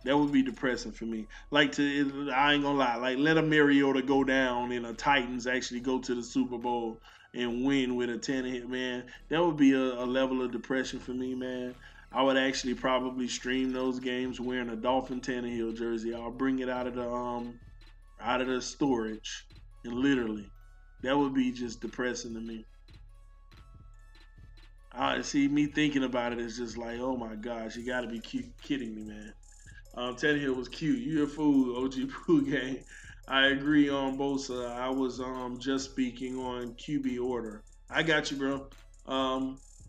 That would be depressing for me. I ain't going to lie. Like, let a Mariota go down and a Titans actually go to the Super Bowl and win with a 10-hit, man. That would be a level of depression for me, man. I would actually probably stream those games wearing a Dolphin Tannehill jersey. I'll bring it out of the storage, and literally, that would be just depressing to me. See, me thinking about it is just like, oh my gosh, you got to be kidding me, man. Tannehill was cute. You're a fool, OG Pooh Gang. I agree on Bosa. I was just speaking on QB order. I got you, bro.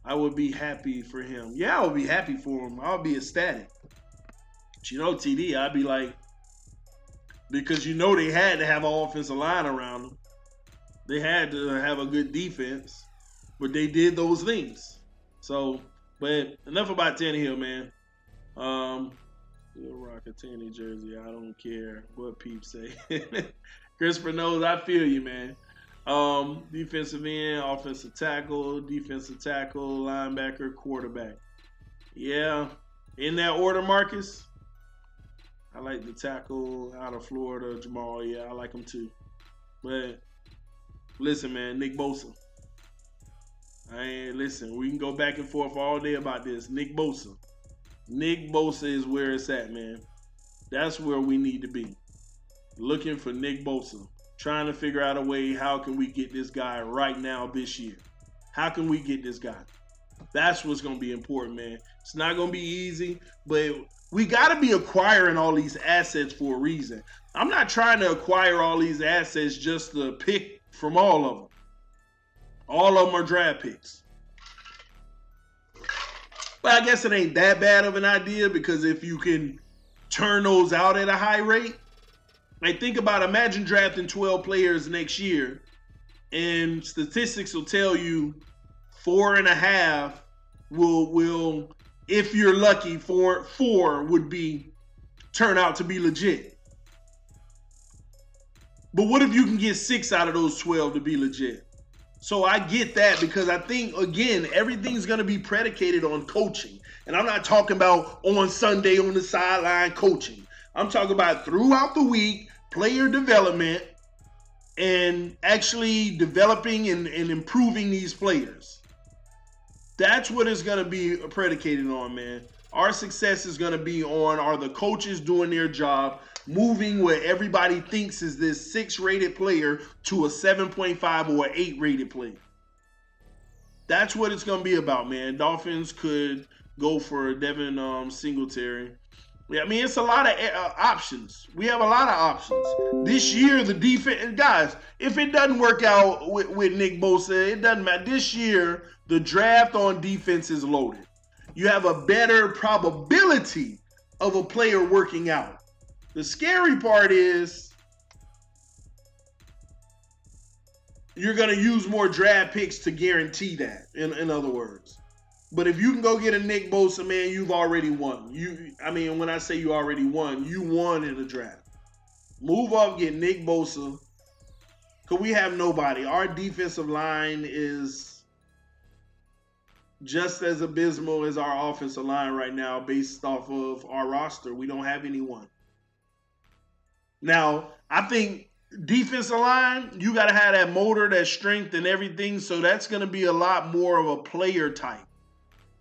I would be happy for him. Yeah, I would be happy for him. I would be ecstatic. But TD, I'd be like, because they had to have an offensive line around them. They had to have a good defense, but they did those things. So But enough about Tannehill, man. Still rock a Tanny jersey. I don't care what peeps say. Christopher knows I feel you, man. Defensive end, offensive tackle, linebacker, quarterback. Yeah, in that order, Marcus. I like the tackle out of Florida, Jamal. Yeah, I like him too. But listen, man, Nick Bosa. Listen, we can go back and forth all day about this. Nick Bosa. Nick Bosa is where it's at, man. That's where we need to be. Looking for Nick Bosa. Trying to figure out a way, how can we get this guy right now this year? How can we get this guy? That's what's going to be important, man. It's not going to be easy, but we got to be acquiring all these assets for a reason. I'm not trying to acquire all these assets just to pick from all of them. All of them are draft picks. But I guess it ain't that bad of an idea, because if you can turn those out at a high rate, like think about, imagine drafting 12 players next year, and statistics will tell you 4.5 will, if you're lucky, four would turn out to be legit. But what if you can get 6 out of those 12 to be legit? So I get that, because I think, again, everything's going to be predicated on coaching. And I'm not talking about on Sunday on the sideline coaching. I'm talking about throughout the week, player development, and actually developing and improving these players. That's what it's going to be predicated on, man. Our success is going to be on, are the coaches doing their job, moving what everybody thinks is this 6-rated player to a 7.5 or an 8-rated player. That's what it's going to be about, man. Dolphins could go for Devin Singletary. Yeah, I mean, it's a lot of options. We have a lot of options. This year, the defense, guys, if it doesn't work out with Nick Bosa, it doesn't matter. This year, the draft on defense is loaded. You have a better probability of a player working out. The scary part is you're going to use more draft picks to guarantee that, in other words. But if you can go get a Nick Bosa, man, you've already won. I mean, when I say you already won, you won in the draft. Move up, get Nick Bosa, because we have nobody. Our defensive line is just as abysmal as our offensive line right now based off of our roster. We don't have anyone. Now, I think defensive line, you got to have that motor, that strength and everything, so that's going to be a lot more of a player type.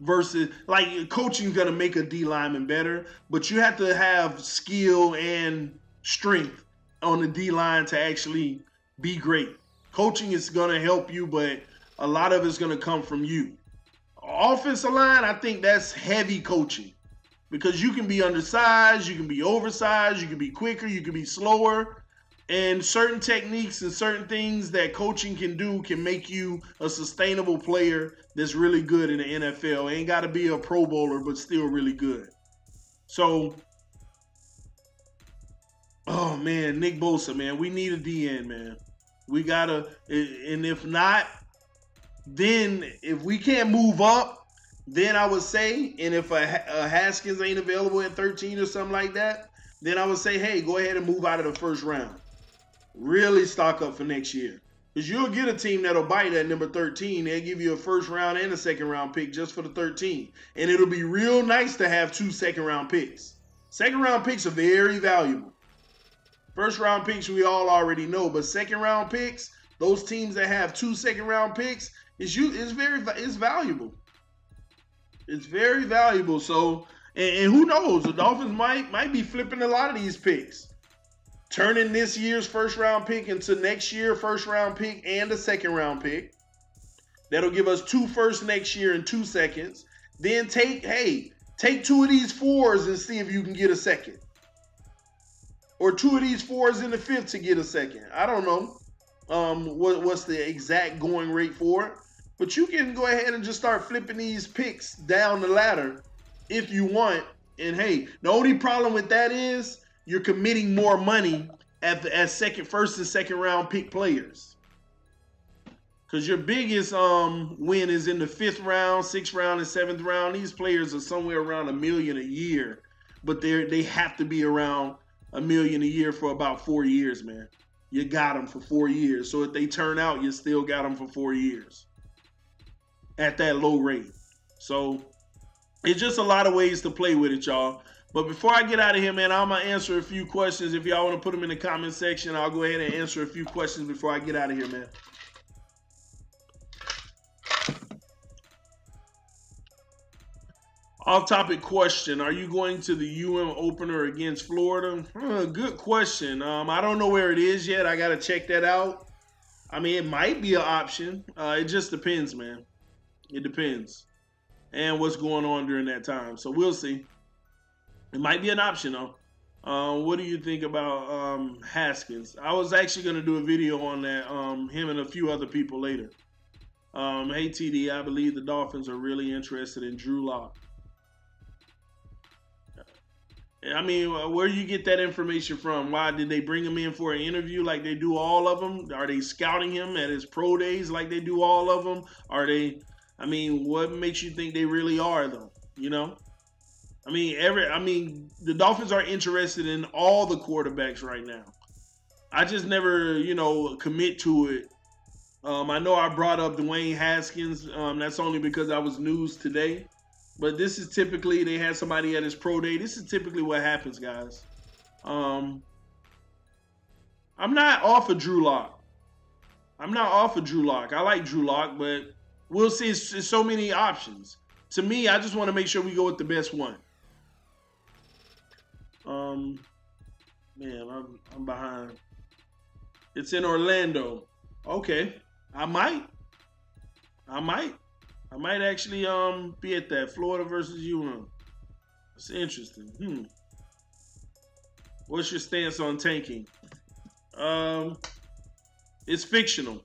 Versus, like, coaching's going to make a D lineman better, but you have to have skill and strength on the D line to actually be great. Coaching is going to help you, but a lot of it's going to come from you. Offensive line, I think that's heavy coaching, because you can be undersized, you can be oversized, you can be quicker, you can be slower. And certain techniques and certain things that coaching can do can make you a sustainable player that's really good in the NFL. Ain't got to be a Pro Bowler, but still really good. So, oh, man, Nick Bosa, man, we need a DN, man. We got to, and if not, then if we can't move up, then I would say, and if a Haskins ain't available at 13 or something like that, then I would say, hey, go ahead and move out of the first round. Really stock up for next year. Because you'll get a team that'll bite at number 13. They'll give you a first round and a second round pick just for the 13. And it'll be real nice to have 2 second round picks. Second round picks are very valuable. First round picks we all already know. But second round picks, those teams that have 2 second round picks, it's valuable. It's very valuable. So, and who knows? The Dolphins might be flipping a lot of these picks. Turning this year's first round pick into next year's first round pick and a second round pick. That'll give us 2 firsts next year and 2 seconds. Then take 2 of these 4s and see if you can get a second. Or 2 of these 4s in the 5th to get a second. I don't know what's the exact going rate for it. But you can go ahead and just start flipping these picks down the ladder if you want. And hey, the only problem with that is you're committing more money as first and second round pick players. Because your biggest win is in the 5th round, 6th round, and 7th round. These players are somewhere around $1 million a year, but they have to be around $1 million a year for about 4 years, man. You got them for 4 years. So if they turn out, you still got them for 4 years at that low rate. So it's just a lot of ways to play with it, y'all. But before I get out of here, man, I'm going to answer a few questions. If y'all want to put them in the comment section, I'll go ahead and answer a few questions before I get out of here, man. Off-topic question: are you going to the opener against Florida? Good question. I don't know where it is yet. I got to check that out. I mean, it might be an option. It just depends, man. It depends. And what's going on during that time. So we'll see. It might be an option, though. What do you think about Haskins? I was actually going to do a video on that, him and a few other people later. Hey, TD, I believe the Dolphins are really interested in Drew Lock. I mean, where do you get that information from? Why did they bring him in for an interview like they do all of them? Are they scouting him at his pro days like they do all of them? Are they, I mean, what makes you think they really are, though? You know? I mean, the Dolphins are interested in all the quarterbacks right now. I just never, commit to it. I know I brought up Dwayne Haskins. That's only because I was news today. But this is typically, they had somebody at his pro day. This is typically what happens, guys. I'm not off of Drew Lock. I like Drew Lock, but we'll see. It's so many options. To me, I just want to make sure we go with the best one. Man, I'm behind. It's in Orlando. Okay. I might actually be at that. Florida versus UM. It's interesting. What's your stance on tanking? It's fictional.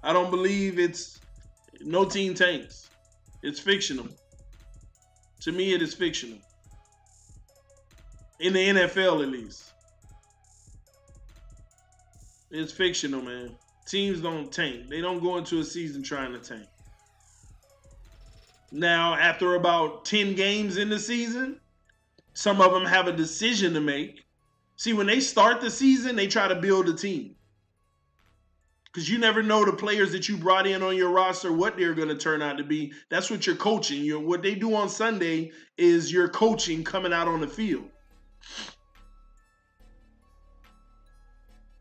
I don't believe no team tanks. It's fictional. To me, it is fictional. In the NFL, at least. It's fictional, man. Teams don't tank. They don't go into a season trying to tank. Now, after about 10 games in the season, some of them have a decision to make. See, when they start the season, they try to build a team. Because you never know the players that you brought in on your roster, what they're going to turn out to be. That's what you're coaching. What they do on Sunday is your coaching coming out on the field.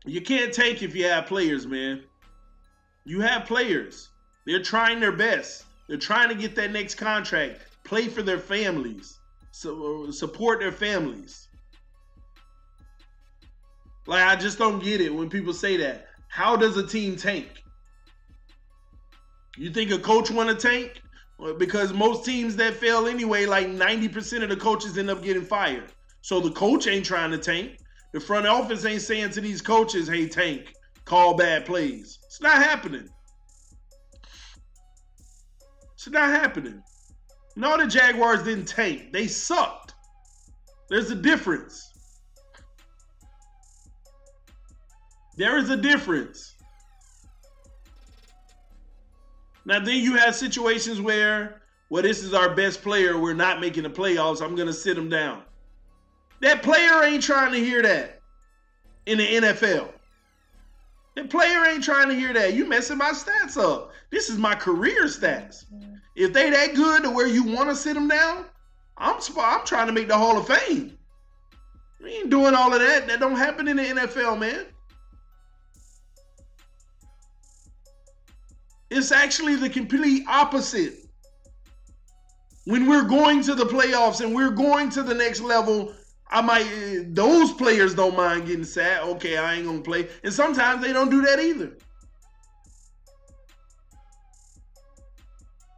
You can't take if you have players, man. You have players. They're trying their best. They're trying to get that next contract, play for their families, support their families. Like, I just don't get it when people say that. How does a team tank? You think a coach want to tank? Because most teams that fail anyway, like 90% of the coaches end up getting fired. So the coach ain't trying to tank. The front office ain't saying to these coaches, hey, tank, call bad plays. It's not happening. It's not happening. No, the Jaguars didn't tank. They sucked. There's a difference. There is a difference. Now, then you have situations where, well, this is our best player. We're not making the playoffs. I'm going to sit him down. That player ain't trying to hear that in the NFL. That player ain't trying to hear that. You messing my stats up. This is my career stats. If they that good to where you want to sit them down, I'm trying to make the Hall of Fame. We ain't doing all of that. That don't happen in the NFL, man. It's actually the complete opposite. When we're going to the playoffs and we're going to the next level, those players don't mind getting sad. Okay, I ain't gonna play. And sometimes they don't do that either.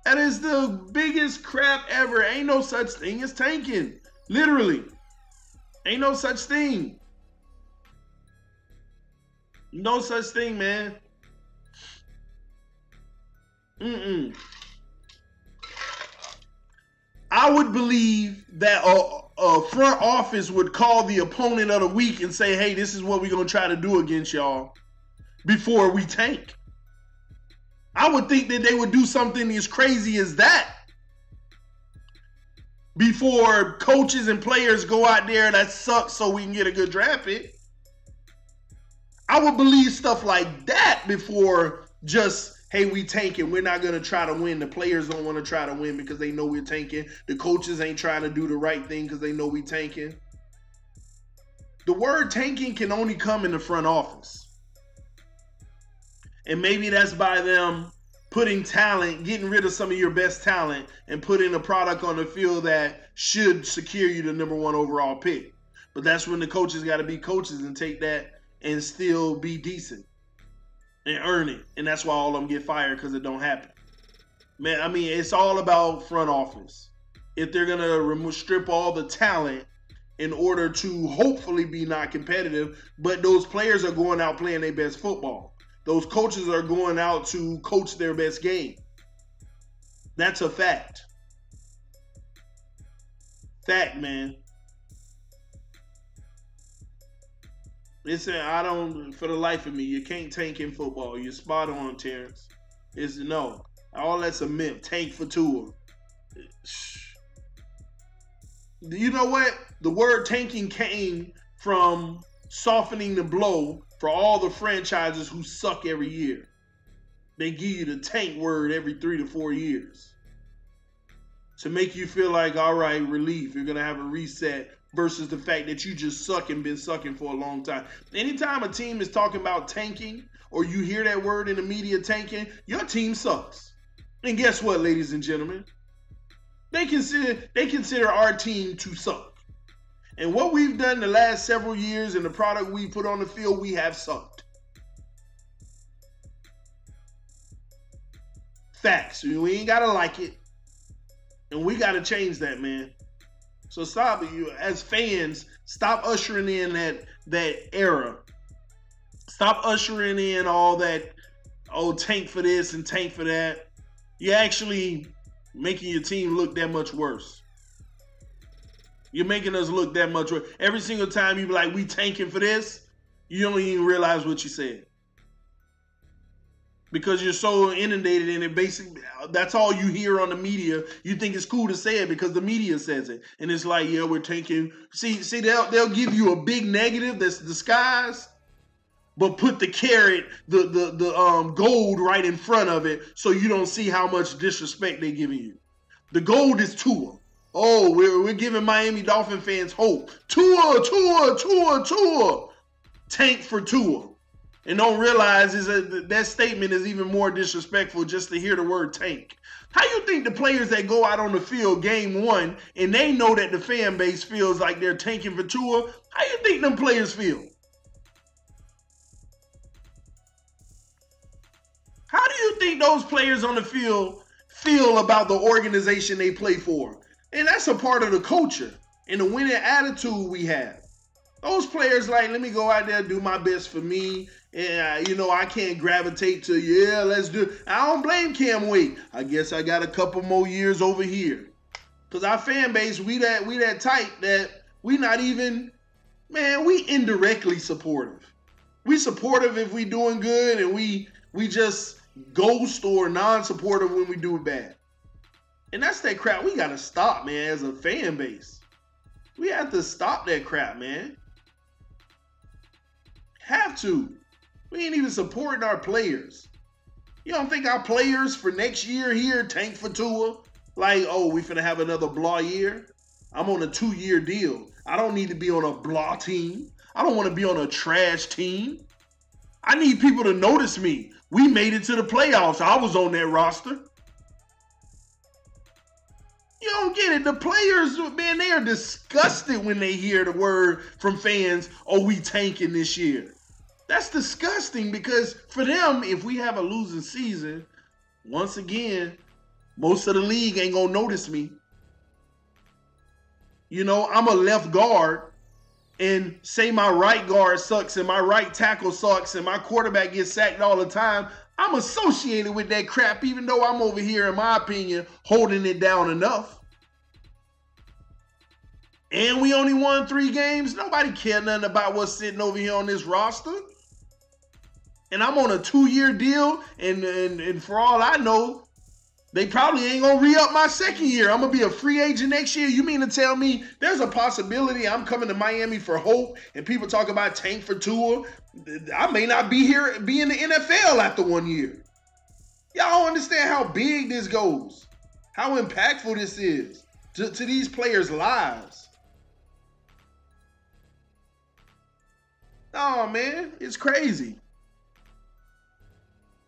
That is the biggest crap ever. Ain't no such thing as tanking. Literally. Ain't no such thing. No such thing, man. I would believe that a front office would call the opponent of the week and say, hey, this is what we're going to try to do against y'all before we tank. I would think that they would do something as crazy as that before coaches and players go out there that sucks so we can get a good draft pick. I would believe stuff like that before just, hey, we tanking. We're not going to try to win. The players don't want to try to win because they know we're tanking. The coaches ain't trying to do the right thing because they know we tanking. The word tanking can only come in the front office. And maybe that's by them putting talent, getting rid of some of your best talent and putting a product on the field that should secure you the #1 overall pick. But that's when the coaches got to be coaches and take that and still be decent and earn it. And that's why all of them get fired, because it don't happen. Man, I mean, it's all about front office. If they're going to strip all the talent in order to hopefully be not competitive, but those players are going out playing their best football. Those coaches are going out to coach their best game. That's a fact. Fact, man. Listen, I don't, for the life of me, you can't tank in football. You're spot on, Terrence. It's no. All that's a myth. Tank for Tua. You know what? The word tanking came from softening the blow for all the franchises who suck every year. They give you the tank word every 3 to 4 years to make you feel like, all right, relief. You're going to have a reset versus the fact that you just suck and been sucking for a long time. Anytime a team is talking about tanking or you hear that word in the media, tanking, your team sucks. And guess what, ladies and gentlemen? They consider our team to suck. And what we've done the last several years and the product we put on the field, we have sucked. Facts. We ain't got to like it. And we got to change that, man. So stop, you as fans, stop ushering in that era. Stop ushering in all that, oh, tank for this and tank for that. You're actually making your team look that much worse. You're making us look that much worse. Every single time you be like, we tanking for this, you don't even realize what you said. Because you're so inundated in it, basically, that's all you hear on the media. You think it's cool to say it because the media says it. And it's like, yeah, we're tanking. See, they'll give you a big negative that's disguised, but put the carrot, the gold right in front of it so you don't see how much disrespect they're giving you. The gold is Tua. Oh, we're giving Miami Dolphin fans hope. Tua. Tank for Tua. And don't realize is that statement is even more disrespectful just to hear the word tank. How you think the players that go out on the field game 1 and they know that the fan base feels like they're tanking for Tua, how you think them players feel? How do you think those players on the field feel about the organization they play for? And that's a part of the culture and the winning attitude we have. Those players like, let me go out there and do my best for me. And, I can't gravitate to, yeah, let's do it. I don't blame Cam Wake. I guess I got a couple more years over here. Because our fan base, we that tight that we not even, man, we indirectly supportive. We supportive if we doing good, and we just ghost or non-supportive when we do bad. And that's that crap we got to stop, man, as a fan base. We have to stop that crap, man. Have to. We ain't even supporting our players. You don't think our players for next year here tank for Tua? Like, oh, we finna have another blah year? I'm on a 2-year deal. I don't need to be on a blah team. I don't want to be on a trash team. I need people to notice me. We made it to the playoffs. I was on that roster. You don't get it. The players, man, they are disgusted when they hear the word from fans, oh, we tanking this year. That's disgusting because for them, if we have a losing season, once again, most of the league ain't going to notice me. I'm a left guard, and say my right guard sucks and my right tackle sucks and my quarterback gets sacked all the time. I'm associated with that crap, even though I'm over here, in my opinion, holding it down enough. And we only won 3 games. Nobody cared nothing about what's sitting over here on this roster. and I'm on a 2-year deal, and for all I know, they probably ain't gonna re-up my second year. I'm gonna be a free agent next year. You mean to tell me there's a possibility I'm coming to Miami for hope, and people talk about tank for Tua? I may not be here, be in the NFL after 1 year. Y'all don't understand how big this goes, how impactful this is to these players' lives. Oh man, it's crazy.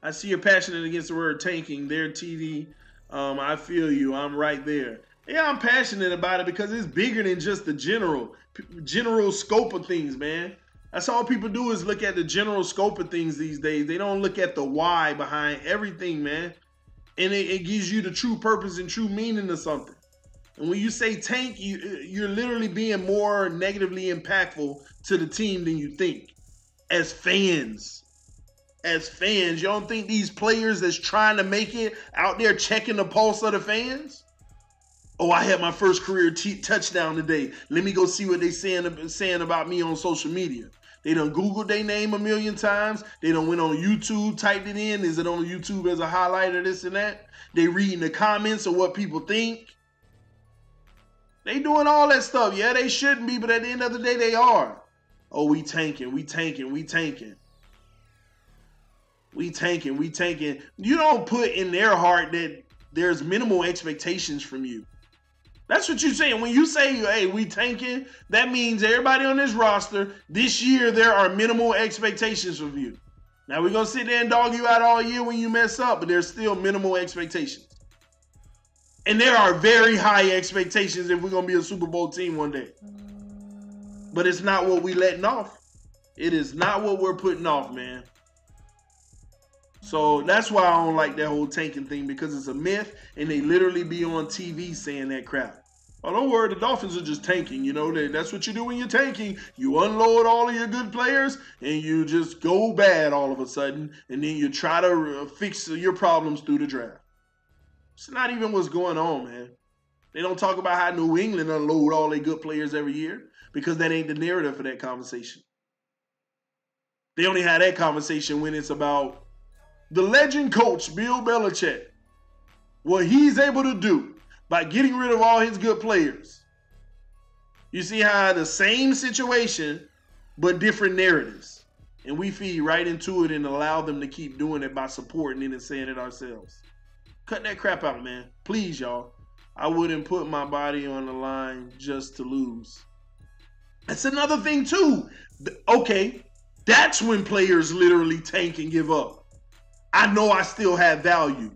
I see you're passionate against the word tanking. There, TD. I feel you. I'm right there. Yeah, I'm passionate about it because it's bigger than just the general scope of things, man. That's all people do is look at the general scope of things these days. They don't look at the why behind everything, man. And it gives you the true purpose and true meaning of something. And when you say tank, you're literally being more negatively impactful to the team than you think. As fans, you don't think these players that's trying to make it out there checking the pulse of the fans? Oh, I had my first career touchdown today. Let me go see what they saying about me on social media. They done Googled their name a million times. They done went on YouTube, typed it in. Is it on YouTube as a highlight or this and that? They reading the comments of what people think. They doing all that stuff. Yeah, they shouldn't be, but at the end of the day, they are. Oh, we tanking. We tanking. You don't put in their heart that there's minimal expectations from you. That's what you're saying. When you say, hey, we tanking, that means everybody on this roster, this year, there are minimal expectations from you. Now, we're going to sit there and dog you out all year when you mess up, but there's still minimal expectations. And there are very high expectations if we're going to be a Super Bowl team one day. But it's not what we letting off. It is not what we're putting off, man. So that's why I don't like that whole tanking thing, because it's a myth, and they literally be on TV saying that crap. Oh, don't worry, the Dolphins are just tanking. You know, that's what you do when you're tanking. You unload all of your good players, and you just go bad all of a sudden, and then you try to fix your problems through the draft. It's not even what's going on, man. They don't talk about how New England unload all their good players every year, because that ain't the narrative for that conversation. They only have that conversation when it's about the legend coach, Bill Belichick, what he's able to do by getting rid of all his good players. You see how the same situation, but different narratives. And we feed right into it and allow them to keep doing it by supporting it and saying it ourselves. Cut that crap out, man. Please, y'all. I wouldn't put my body on the line just to lose. That's another thing, too. Okay, that's when players literally tank and give up. I know I still have value.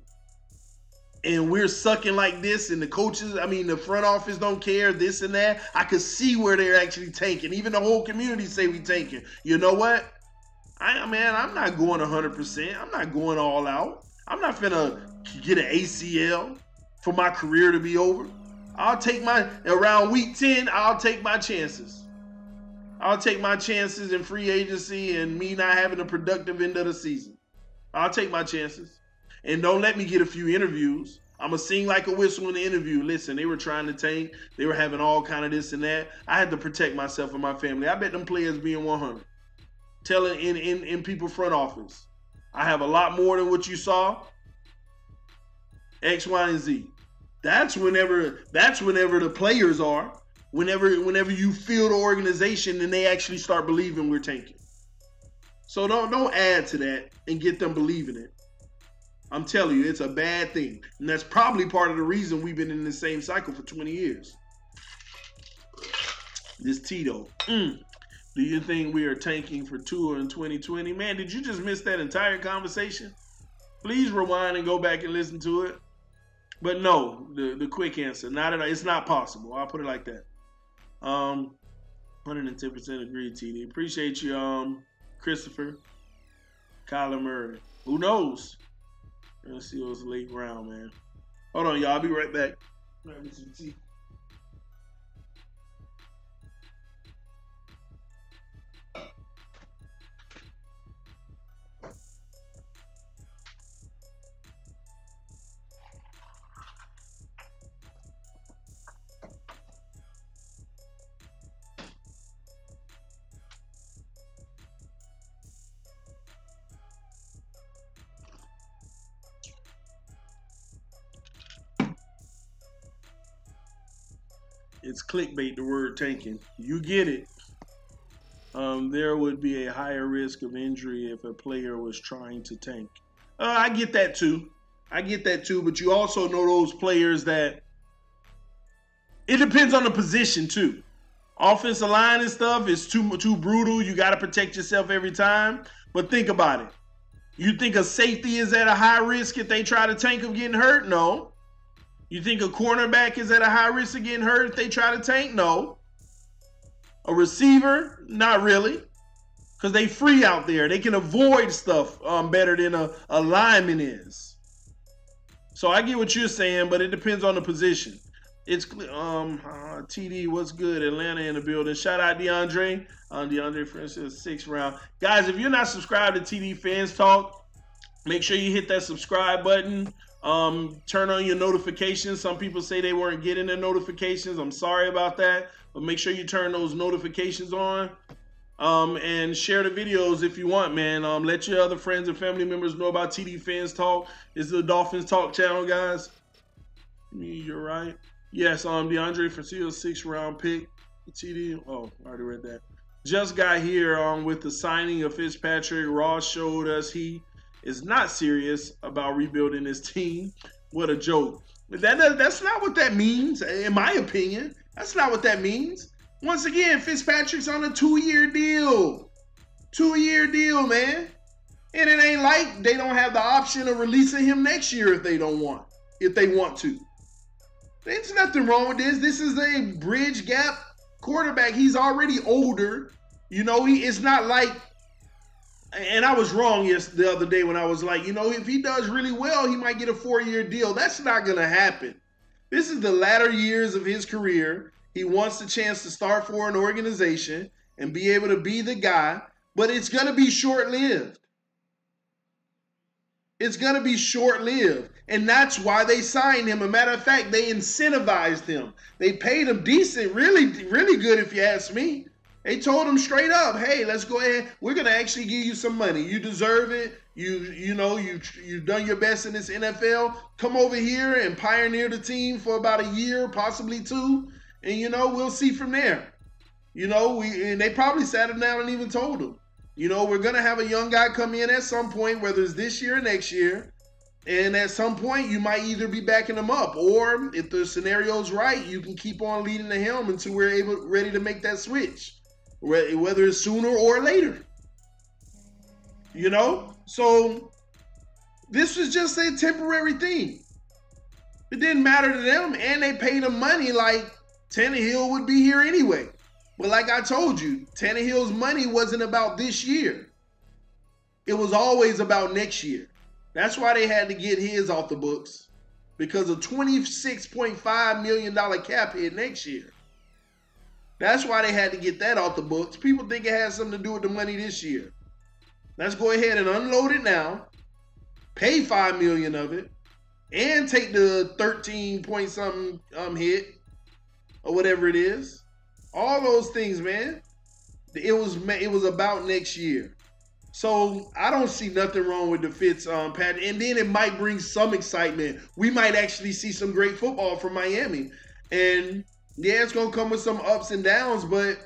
And we're sucking like this, and the coaches, the front office don't care, this and that. I could see where they're actually tanking. Even the whole community say we tanking. You know what? I'm not going 100%. I'm not going all out. I'm not finna get an ACL for my career to be over. Around week 10, I'll take my chances. I'll take my chances in free agency and me not having a productive end of the season. I'll take my chances. And don't let me get a few interviews. I'm going to sing like a whistle in the interview. Listen, they were trying to tank. They were having all kind of this and that. I had to protect myself and my family. I bet them players being 100. Telling in people front office, I have a lot more than what you saw. X, Y, and Z. That's whenever the players are. Whenever you feel the organization and they actually start believing we're tanking. So don't add to that and get them believing it. I'm telling you, it's a bad thing. And that's probably part of the reason we've been in the same cycle for 20 years. This Tito. Do you think we are tanking for Tua in 2020? Man, did you just miss that entire conversation? Please rewind and go back and listen to it. But no, the quick answer, it's not possible. I'll put it like that. 110% agree, TD. Appreciate you, Christopher. Kyler Murray. Who knows? Let's see what's late round, man. Hold on, y'all. I'll be right back. Grab me some tea. It's clickbait, the word tanking. You get it. There would be a higher risk of injury if a player was trying to tank. I get that too. I get that too. But you also know those players that it depends on the position too. Offensive line and stuff is too brutal. You got to protect yourself every time. But think about it. You think a safety is at a high risk if they try to tank of getting hurt? No. You think a cornerback is at a high risk of getting hurt if they try to tank? No. A receiver? Not really. Because they free out there. They can avoid stuff better than a lineman is. So I get what you're saying, but it depends on the position. It's TD, what's good? Atlanta in the building. Shout out DeAndre. DeAndre, for instance, 6th round. Guys, if you're not subscribed to TD Fans Talk, make sure you hit that subscribe button. Turn on your notifications. Some people say they weren't getting their notifications. I'm sorry about that. But make sure you turn those notifications on. And share the videos if you want, man. Let your other friends and family members know about TD Fans Talk. It's the Dolphins Talk channel, guys. You're right. Yes, DeAndre Francisco, 6th round pick. TD. Oh, I already read that. Just got here with the signing of Fitzpatrick. Ross showed us he is not serious about rebuilding his team. What a joke. That's not what that means, in my opinion. That's not what that means. Once again, Fitzpatrick's on a 2-year deal. 2-year deal, man. And it ain't like they don't have the option of releasing him next year if they want to. There's nothing wrong with this. This is a bridge gap quarterback. He's already older. You know, it's not like, and I was wrong the other day when I was like, you know, if he does really well, he might get a 4-year deal. That's not going to happen. This is the latter years of his career. He wants the chance to start for an organization and be able to be the guy, but it's going to be short-lived. It's going to be short-lived. And that's why they signed him. As a matter of fact, they incentivized him. They paid him decent, really, really good if you ask me. They told him straight up, hey, let's go ahead. We're going to actually give you some money. You deserve it. You've done your best in this NFL. Come over here and pioneer the team for about a year, possibly 2. And, we'll see from there. And they probably sat him down and even told him, we're going to have a young guy come in at some point, whether it's this year or next year. And at some point, you might either be backing him up, or if the scenario's right, you can keep on leading the helm until we're ready to make that switch, whether it's sooner or later. So this was just a temporary thing. It didn't matter to them, and they paid him money like Tannehill would be here anyway. But like I told you, Tannehill's money wasn't about this year. It was always about next year. That's why they had to get his off the books, because of $26.5 million cap hit next year. That's why they had to get that off the books. People think it has something to do with the money this year. Let's go ahead and unload it now, pay $5 million of it, and take the 13 point something hit or whatever it is. All those things, man. It was about next year. So I don't see nothing wrong with the Fitz Pat. And then it might bring some excitement. We might actually see some great football from Miami. And yeah, it's going to come with some ups and downs, but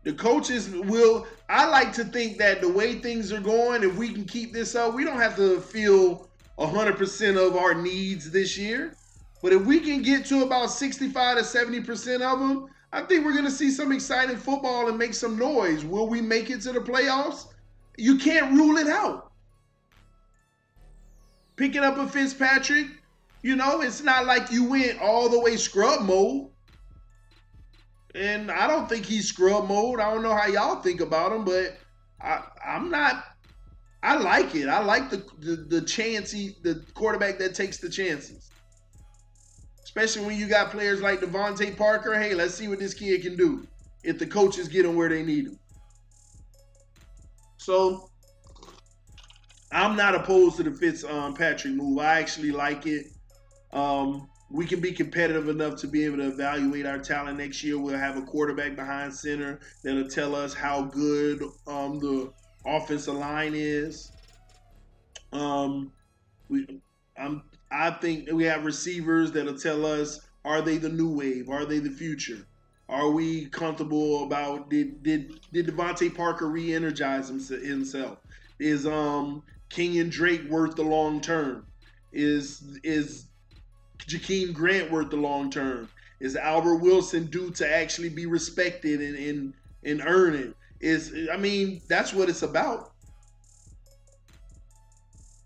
the coaches will. I like to think that the way things are going, if we can keep this up, we don't have to feel 100% of our needs this year. But if we can get to about 65 to 70% of them, I think we're going to see some exciting football and make some noise. Will we make it to the playoffs? You can't rule it out. Picking up a Fitzpatrick, it's not like you went all the way scrub mode. And I don't think he's scrub mode. I don't know how y'all think about him, but I'm not. I like it. I like the chance, the quarterback that takes the chances. Especially when you got players like Devontae Parker. Hey, let's see what this kid can do if the coaches get him where they need him. So I'm not opposed to the Fitzpatrick move. I actually like it. We can be competitive enough to be able to evaluate our talent next year. We'll have a quarterback behind center that'll tell us how good the offensive line is. I think we have receivers that'll tell us, are they the new wave? Are they the future? Are we comfortable about did Devontae Parker re-energize himself? Is Kenyon Drake worth the long term? Is Jakeem Grant worth the long term? Is Albert Wilson due to actually be respected and earn it? I mean, that's what it's about.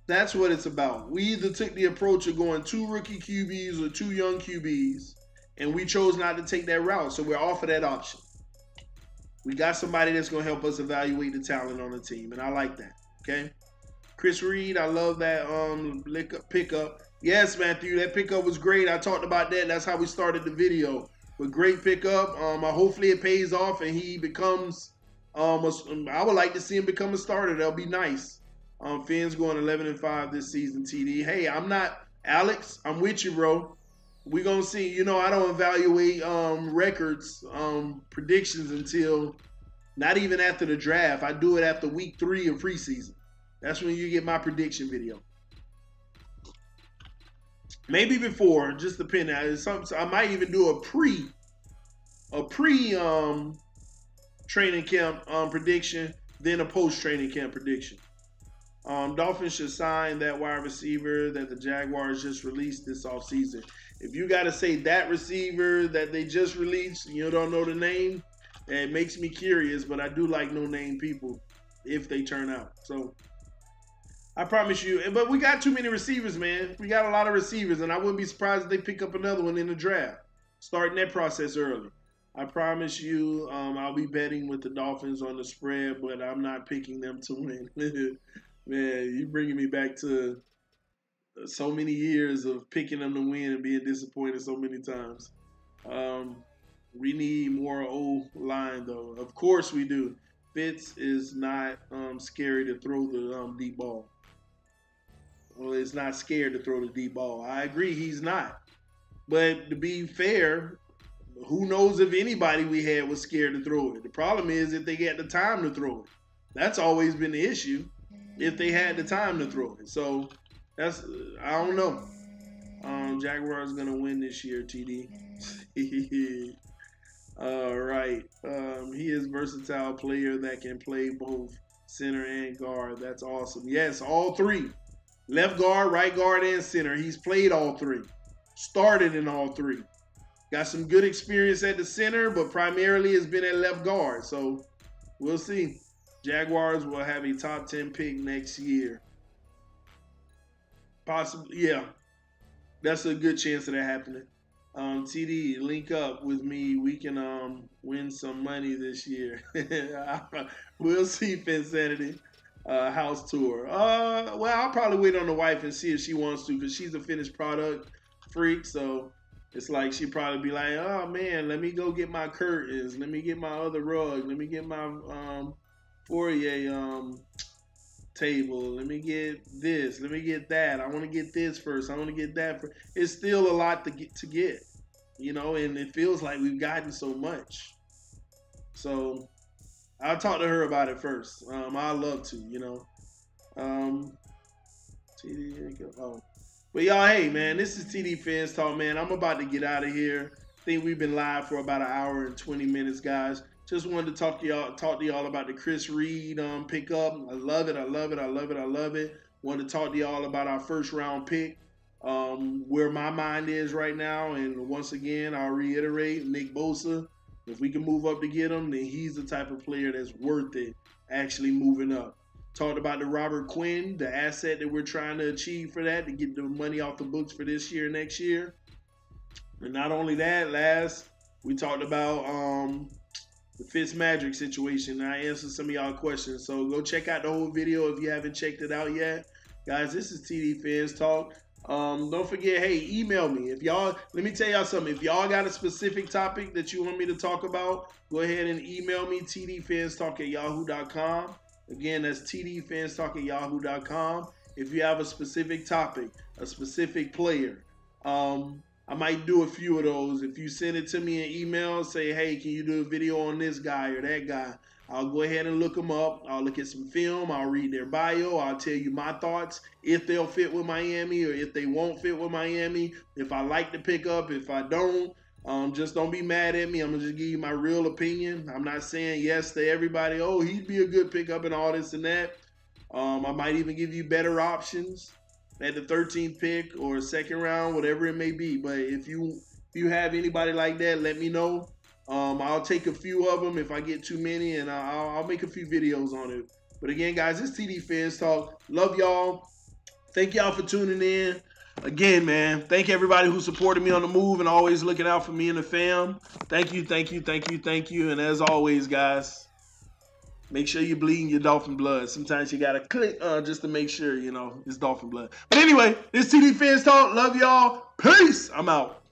That's what it's about. We either took the approach of going two rookie QBs or two young QBs, and we chose not to take that route. So we're off of that option. We got somebody that's going to help us evaluate the talent on the team, and I like that. Okay. Chris Reed, I love that pickup. Yes, Matthew, that pickup was great. I talked about that. That's how we started the video. But great pickup. Hopefully it pays off and he becomes. I would like to see him become a starter. That'll be nice. Finn's going 11-5 this season. TD. Hey, I'm not Alex. I'm with you, bro. We're gonna see. You know, I don't evaluate records, predictions until not even after the draft. I do it after week 3 of preseason. That's when you get my prediction video. Maybe before, just depending. I might even do a pre training camp prediction, then a post training camp prediction. Dolphins should sign that wide receiver that the Jaguars just released this offseason. If you got to say that receiver that they just released, and you don't know the name, it makes me curious. But I do like no-name people if they turn out. So I promise you. But we got too many receivers, man. We got a lot of receivers, and I wouldn't be surprised if they pick up another one in the draft, starting that process early. I promise you, I'll be betting with the Dolphins on the spread, but I'm not picking them to win. Man, you bringing me back to so many years of picking them to win and being disappointed so many times. We need more O-line, though. Of course we do. Fitz is not scary to throw the deep ball. Well, it's not scared to throw the deep ball. I agree, he's not. But to be fair, who knows if anybody we had was scared to throw it. The problem is if they get the time to throw it. That's always been the issue, if they had the time to throw it. So that's, I don't know. Jaguars going to win this year, TD. All right. He is a versatile player that can play both center and guard. That's awesome. Yes, all three. Left guard, right guard, and center. He's played all three. Started in all three. Got some good experience at the center, but primarily has been at left guard. So we'll see. Jaguars will have a top 10 pick next year. Possibly, yeah. That's a good chance of that happening. TD, link up with me. We can win some money this year. We'll see, Finsanity. House tour. Well, I'll probably wait on the wife and see if she wants to, because she's a finished product freak. So it's like she'd probably be like, oh man, let me go get my curtains. Let me get my other rug. Let me get my Fourier table. Let me get this. Let me get that. I want to get this first. I want to get that first. It's still a lot to get, you know, and it feels like we've gotten so much. So I'll talk to her about it first. I'd love to, you know. But y'all, hey man, this is TD Fans Talk, man. I'm about to get out of here. I think we've been live for about an hour and 20 minutes, guys. Just wanted to talk to y'all about the Chris Reed pickup. I love it. I love it. I love it. I love it. Wanted to talk to y'all about our first round pick, where my mind is right now. And once again, I'll reiterate, Nick Bosa. If we can move up to get him, then he's the type of player that's worth it actually moving up. Talked about the Robert Quinn, the asset that we're trying to achieve for that, to get the money off the books for this year, next year. And not only that, we talked about the Fitzmagic situation. I answered some of y'all questions. So go check out the whole video if you haven't checked it out yet. Guys, this is TD Fans Talk. Don't forget, hey, email me. Let me tell y'all something. If y'all got a specific topic that you want me to talk about, go ahead and email me, tdfanstalk@yahoo.com. Again, that's tdfanstalk@yahoo.com. If you have a specific topic, a specific player, I might do a few of those. If you send it to me in email, say, hey, can you do a video on this guy or that guy? I'll go ahead and look them up. I'll look at some film. I'll read their bio. I'll tell you my thoughts, if they'll fit with Miami or if they won't fit with Miami, if I like the pickup, if I don't. Just don't be mad at me. I'm gonna just give you my real opinion. I'm not saying yes to everybody. Oh, he'd be a good pickup and all this and that. I might even give you better options at the 13th pick or second round, whatever it may be. But if you have anybody like that, let me know. I'll take a few of them if I get too many, and I'll make a few videos on it. But again, guys, it's TD Fans Talk. Love y'all. Thank y'all for tuning in. Again, man, thank everybody who supported me on the move and always looking out for me and the fam. Thank you, thank you, thank you, thank you. And as always, guys, make sure you're bleeding your Dolphin blood. Sometimes you got to click just to make sure, it's Dolphin blood. But anyway, it's TD Fans Talk. Love y'all. Peace. I'm out.